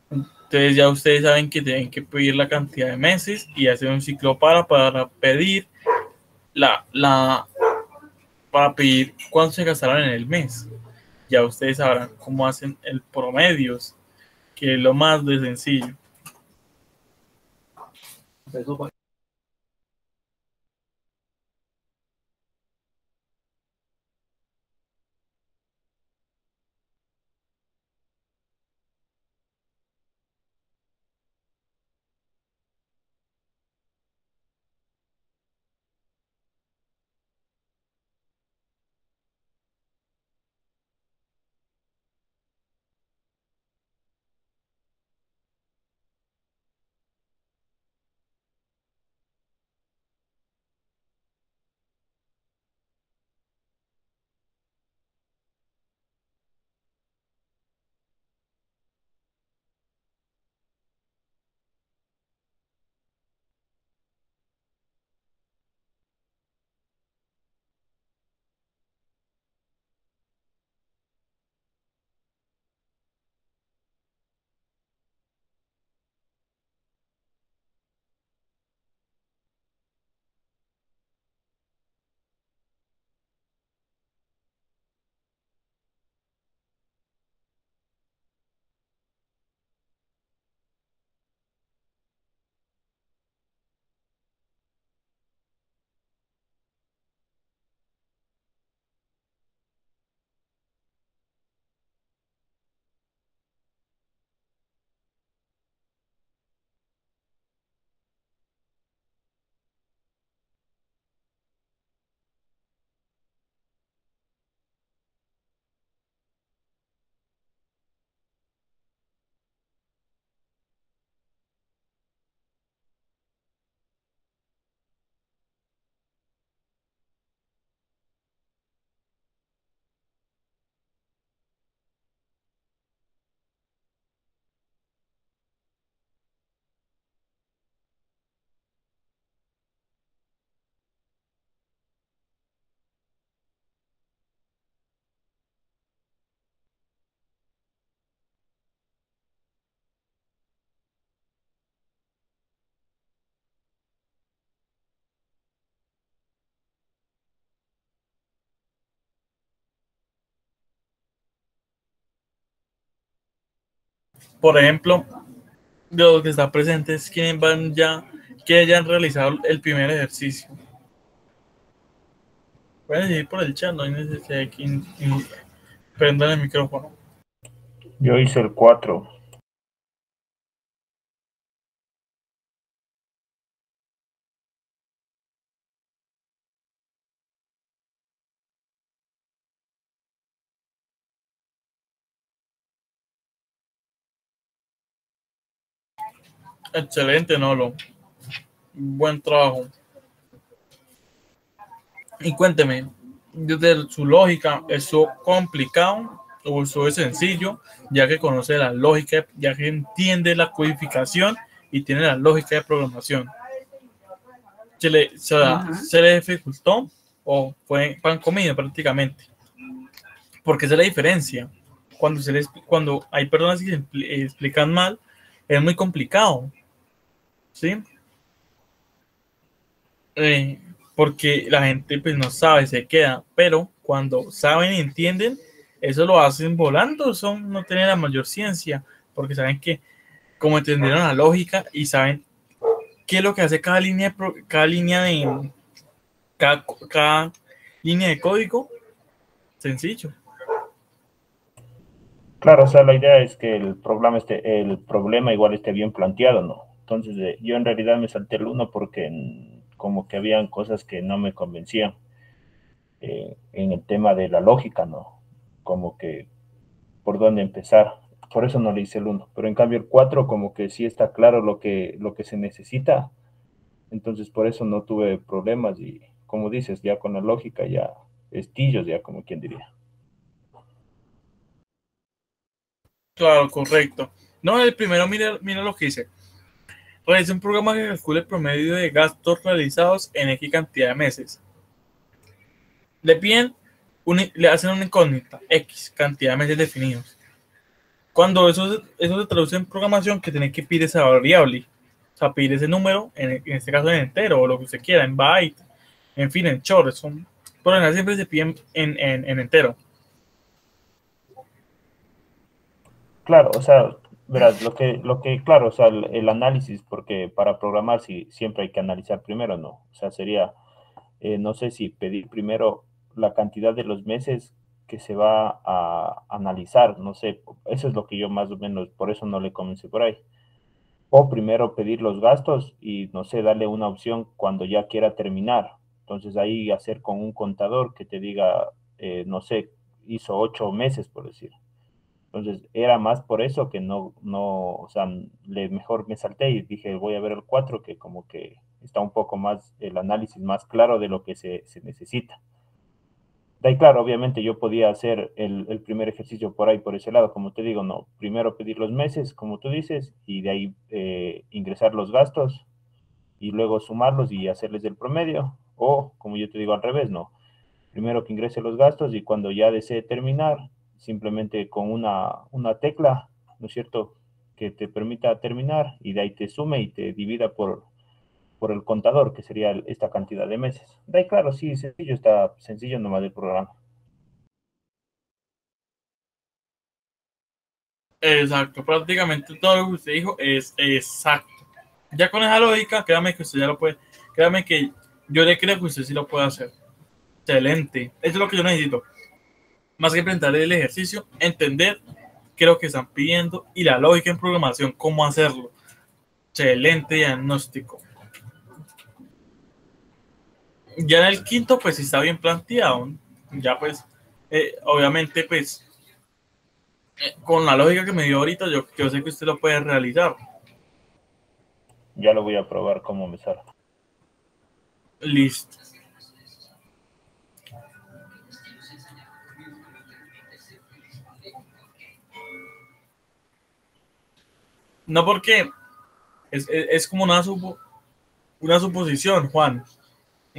A: Entonces ya ustedes saben que tienen que pedir la cantidad de meses y hacer un ciclo para pedir para pedir cuánto se gastaron en el mes. Ya ustedes sabrán cómo hacen el promedio, que es lo más de sencillo. Por ejemplo, de los que están presentes, que hayan realizado el primer ejercicio. Pueden decir por el chat, no hay necesidad de que prendan el micrófono.
F: Yo hice el 4.
A: Excelente, Nolo. Buen trabajo. Y cuénteme, desde su lógica, ¿eso complicado o eso es sencillo, ya que conoce la lógica, ya que entiende la codificación y tiene la lógica de programación? ¿Se le dificultó o fue pan comido prácticamente? Porque esa es la diferencia. Cuando hay personas que se explican mal, es muy complicado, ¿sí? Porque la gente pues no sabe, se queda, pero cuando saben y entienden, eso lo hacen volando, no tienen la mayor ciencia, porque saben que como entendieron la lógica y saben qué es lo que hace cada línea cada línea de código, sencillo.
F: Claro, o sea, la idea es que el problema igual esté bien planteado, ¿no? Entonces, yo en realidad me salté el 1 porque como que habían cosas que no me convencían. en el tema de la lógica, ¿no? Como que por dónde empezar. Por eso no le hice el uno. Pero en cambio el 4 como que sí está claro lo que se necesita. Entonces por eso no tuve problemas y como dices, ya con la lógica ya estillos, ya como quien diría.
A: Claro, correcto. No, el primero, mira lo que dice. Realiza un programa que calcule el promedio de gastos realizados en X cantidad de meses. Le piden, le hacen una incógnita, X cantidad de meses definidos. Cuando eso se traduce en programación, que tiene que pedir esa variable. O sea, pedir ese número, en este caso en entero, o lo que usted quiera, en byte, en fin, en short. Por lo general siempre se piden en entero.
F: Claro, o sea, verás, claro, o sea, el análisis, porque para programar sí, siempre hay que analizar primero, ¿no? O sea, sería, no sé si pedir primero la cantidad de los meses que se va a analizar, no sé, eso es lo que yo más o menos, por eso no le comencé por ahí. O primero pedir los gastos y, no sé, darle una opción cuando ya quiera terminar. Entonces ahí hacer con un contador que te diga, no sé, hizo 8 meses, por decir. Entonces era más por eso que o sea, mejor me salté y dije, voy a ver el 4 que como que está un poco más, el análisis más claro de lo que se necesita. De ahí, claro, obviamente yo podía hacer el primer ejercicio por ahí, por ese lado, como te digo, no, primero pedir los meses, como tú dices, y de ahí ingresar los gastos y luego sumarlos y hacerles el promedio, o como yo te digo al revés, no, primero que ingrese los gastos y cuando ya desee terminar, simplemente con una tecla, ¿no es cierto?, que te permita terminar y de ahí te sume y te divida por el contador, que sería esta cantidad de meses. De ahí, claro, sí, sencillo, está sencillo nomás el programa.
A: Exacto, prácticamente todo lo que usted dijo es exacto. Ya con esa lógica, créame que usted ya lo puede, créame que yo le creo que usted sí lo puede hacer. Excelente. Eso es lo que yo necesito. Más que presentar el ejercicio, entender qué es lo que están pidiendo y la lógica en programación, cómo hacerlo. Excelente diagnóstico. Ya en el quinto, pues sí está bien planteado. Ya pues, obviamente, pues, con la lógica que me dio ahorita, yo sé que usted lo puede realizar.
F: Ya lo voy a probar cómo me sale.
A: Listo. No porque es como una suposición, Juan.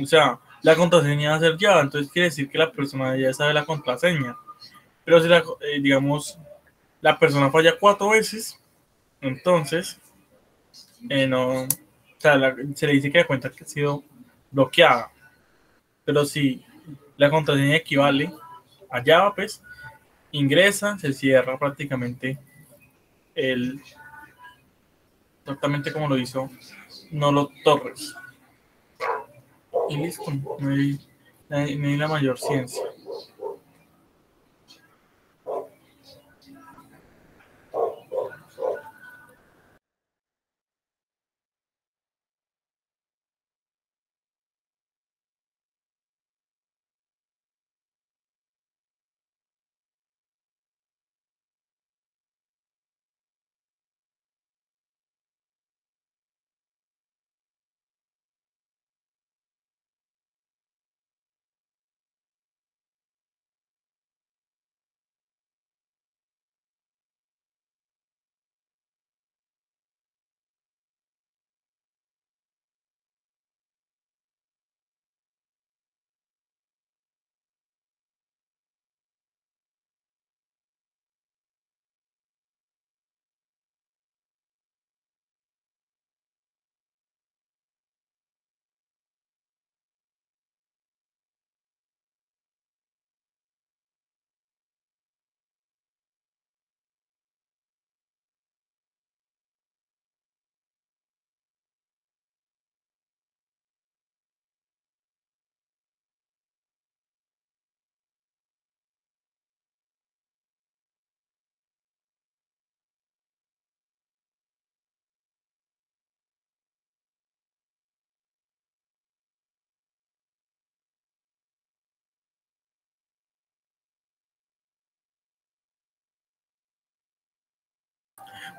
A: O sea, la contraseña va a ser Java, entonces quiere decir que la persona ya sabe la contraseña. Pero si digamos, la persona falla 4 veces, entonces no, o sea, se le dice que la cuenta que ha sido bloqueada. Pero si la contraseña equivale a Java, pues ingresa, se cierra prácticamente el, exactamente como lo hizo Nolo Torres. Y listo, no hay la mayor ciencia.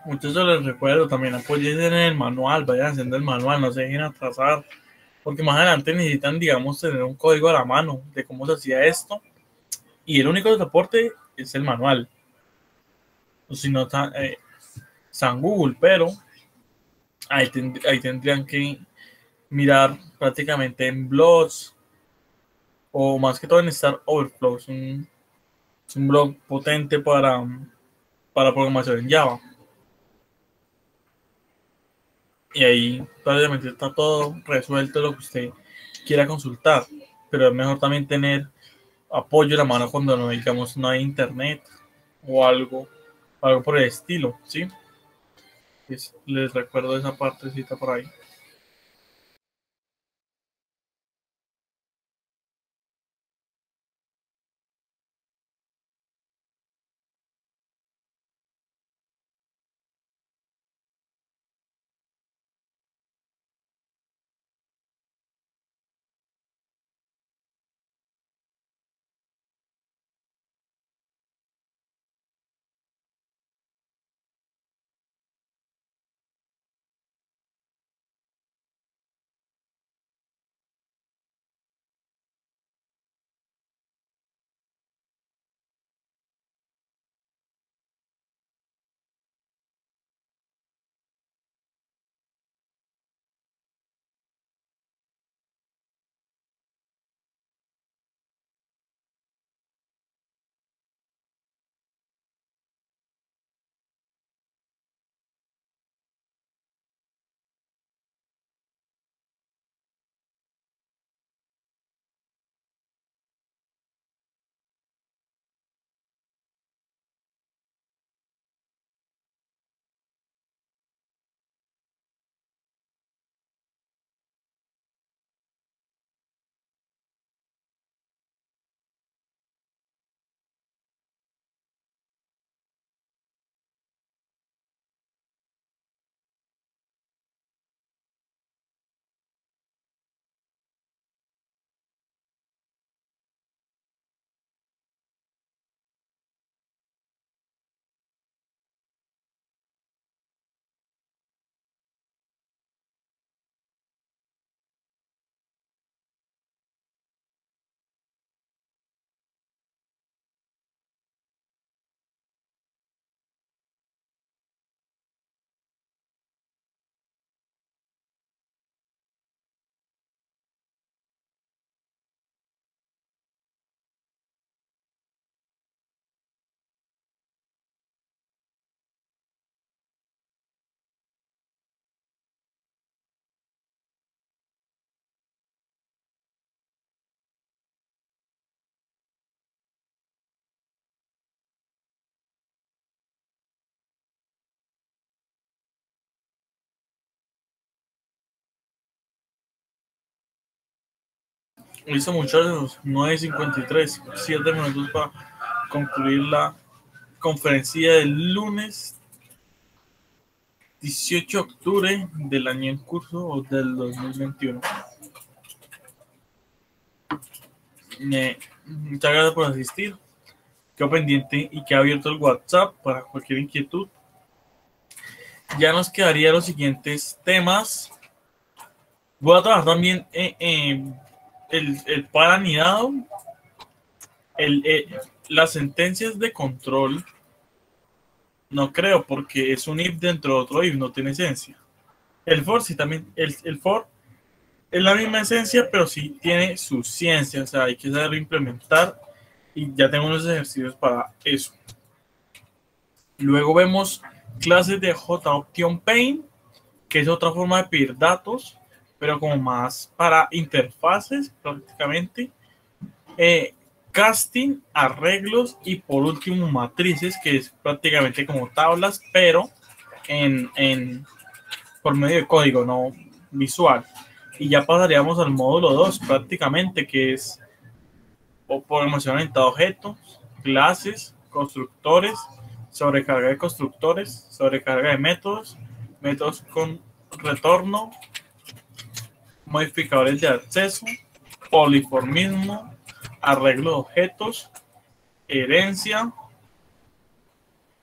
A: Muchachos, les recuerdo, también apoyen en el manual, vayan haciendo el manual, no se dejen atrasar, porque más adelante necesitan, digamos, tener un código a la mano de cómo se hacía esto, y el único soporte es el manual. O si no, está San Google, pero ahí tendrían que mirar prácticamente en blogs, o más que todo en Stack Overflow, es un blog potente para programación en Java. Y ahí prácticamente está todo resuelto lo que usted quiera consultar. Pero es mejor también tener apoyo en la mano cuando no, digamos, no hay internet o algo por el estilo, ¿sí? Les recuerdo esa partecita por ahí. Listo, muchachos, 9:53, 7 minutos para concluir la conferencia del lunes 18 de octubre del año en curso o del 2021. Muchas gracias por asistir. Quedo pendiente y queda abierto el WhatsApp para cualquier inquietud. Ya nos quedarían los siguientes temas. Voy a trabajar también el par anidado, las sentencias de control. No creo, porque es un if dentro de otro if, no tiene esencia. El for sí también, el for es la misma esencia, pero sí tiene su ciencia, o sea, hay que saberlo implementar y ya tengo unos ejercicios para eso. Luego vemos clases de JOptionPaint, que es otra forma de pedir datos, pero como más para interfaces prácticamente. Casting, arreglos y por último matrices, que es prácticamente como tablas, pero por medio de código, no visual. Y ya pasaríamos al módulo 2 prácticamente, que es programación orientada a objetos, clases, constructores, sobrecarga de constructores, sobrecarga de métodos, métodos con retorno, modificadores de acceso, poliformismo, arreglo de objetos, herencia.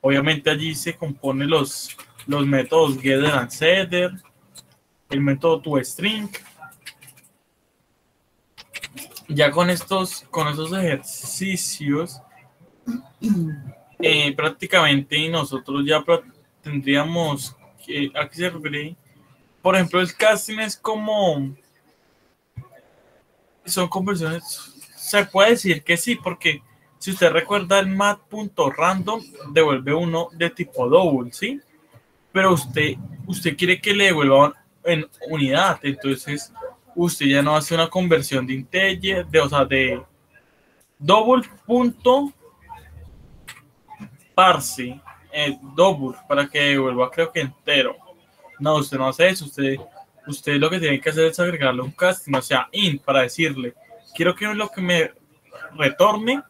A: Obviamente allí se compone los métodos getter and setter, el método toString. Ya con esos ejercicios, prácticamente nosotros ya tendríamos que, ¿a qué se refiere? Por ejemplo, el casting es como, son conversiones, se puede decir que sí, porque si usted recuerda el mat.random devuelve uno de tipo double, ¿sí? Pero usted quiere que le devuelva en unidad, entonces usted ya no hace una conversión de integer, de double punto parse, double, para que devuelva creo que entero. No, usted no hace eso, usted lo que tiene que hacer es agregarle un casting, o sea, int, para decirle, quiero que lo que me retorne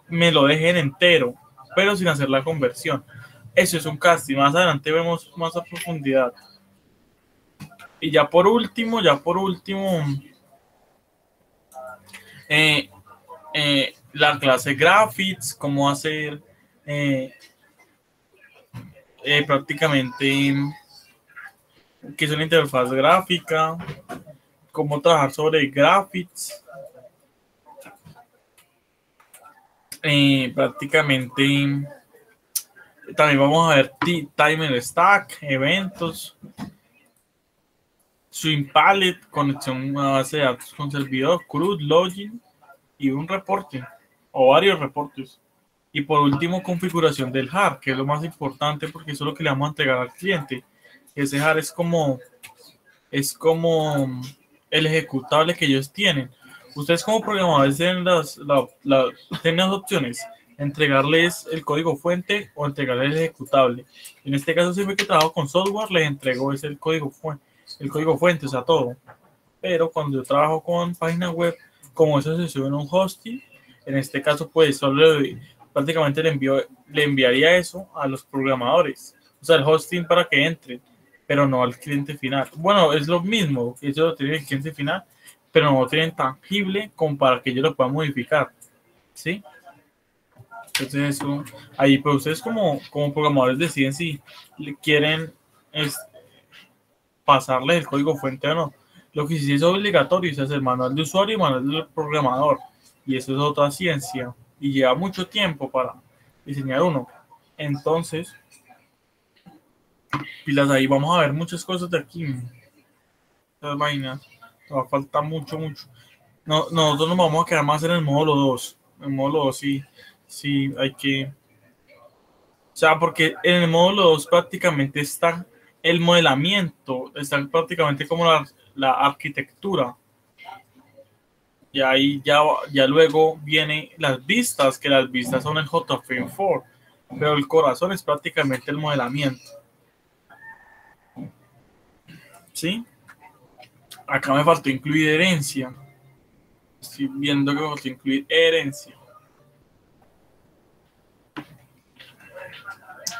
A: me lo deje en entero, pero sin hacer la conversión. Eso es un casting, más adelante vemos más a profundidad. Y ya por último, la clase graphics, cómo hacer prácticamente qué es una interfaz gráfica, cómo trabajar sobre graphics, prácticamente también vamos a ver timer stack, eventos, swing palette, conexión a base de datos con servidor, CRUD, login y un reporte o varios reportes. Y por último, configuración del HAR, que es lo más importante porque eso es lo que le vamos a entregar al cliente. Ese HAR es como el ejecutable que ellos tienen. Ustedes como programadores tienen tienen las opciones: entregarles el código fuente o entregarles el ejecutable. En este caso, siempre que trabajo con software, les entrego el código fuente, o sea, todo. Pero cuando yo trabajo con página web, como eso se sube en un hosting, en este caso, pues solo prácticamente le enviaría eso a los programadores, o sea, el hosting para que entre, pero no al cliente final. Bueno, es lo mismo, ellos lo tienen el cliente final, pero no lo tienen tangible como para que ellos lo puedan modificar, ¿sí? Entonces eso, ahí pues ustedes como programadores deciden si quieren pasarle el código fuente o no. Lo que sí es obligatorio es hacer manual de usuario y manual del programador, y eso es otra ciencia y lleva mucho tiempo para diseñar uno. Entonces, pilas, ahí vamos a ver muchas cosas de aquí. Las vainas, nos va a faltar mucho. No, nosotros nos vamos a quedar más en el módulo 2. En el módulo 2 sí hay que... O sea, porque en el módulo 2 prácticamente está el modelamiento, está prácticamente como la arquitectura. Y ahí ya luego vienen las vistas, que las vistas son el JFrame 4, pero el corazón es prácticamente el modelamiento. ¿Sí? Acá me faltó incluir herencia. Estoy viendo que me faltó incluir herencia.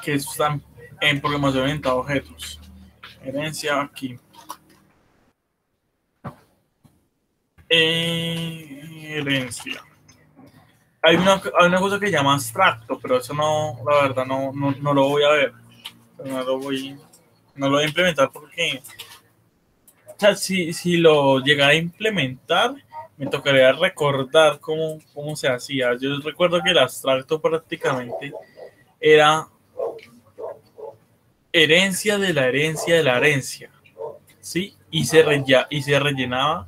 A: Que están en programación orientada a objetos. Herencia aquí. Herencia. Hay una cosa que se llama abstracto, pero eso no, la verdad, no lo voy a ver. No lo voy a implementar porque, o sea, si lo llegara a implementar, me tocaría recordar cómo se hacía. Yo recuerdo que el abstracto prácticamente era herencia de la herencia de la herencia, ¿sí? Y se rellenaba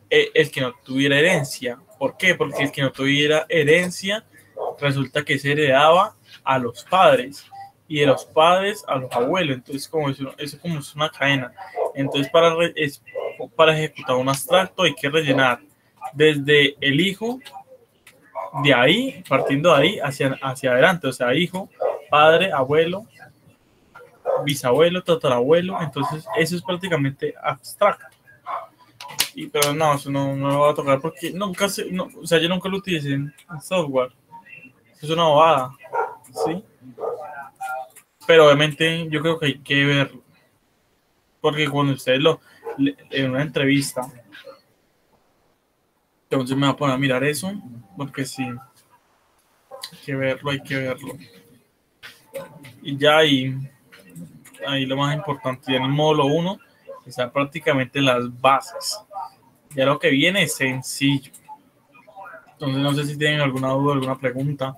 A: el que no tuviera herencia. ¿Por qué? Porque el que no tuviera herencia resulta que se heredaba a los padres y de los padres a los abuelos. Entonces, eso como es una cadena. Entonces, para ejecutar un abstracto hay que rellenar desde el hijo, de ahí, partiendo de ahí hacia adelante. O sea, hijo, padre, abuelo, bisabuelo, tatarabuelo. Entonces, eso es prácticamente abstracto. Pero no, eso no lo voy a tocar porque o sea, yo nunca lo utilicé en software. Es una bobada, ¿sí? Pero obviamente yo creo que hay que verlo. Porque cuando ustedes en una entrevista, entonces me va a poner a mirar eso, porque sí, hay que verlo. Y ya ahí ahí lo más importante. Ya en el módulo 1 están prácticamente las bases. Ya lo que viene es sencillo. Entonces no sé si tienen alguna duda, alguna pregunta.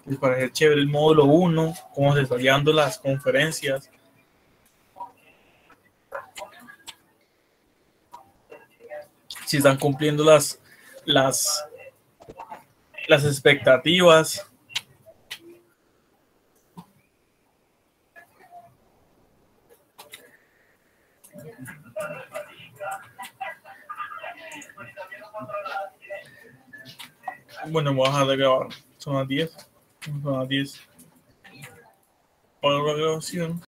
A: Les parece chévere el módulo 1, cómo se están llevando las conferencias. Si están cumpliendo las expectativas. Bueno, voy a dejar de grabar. Son las 10. Son las 10. Para la grabación.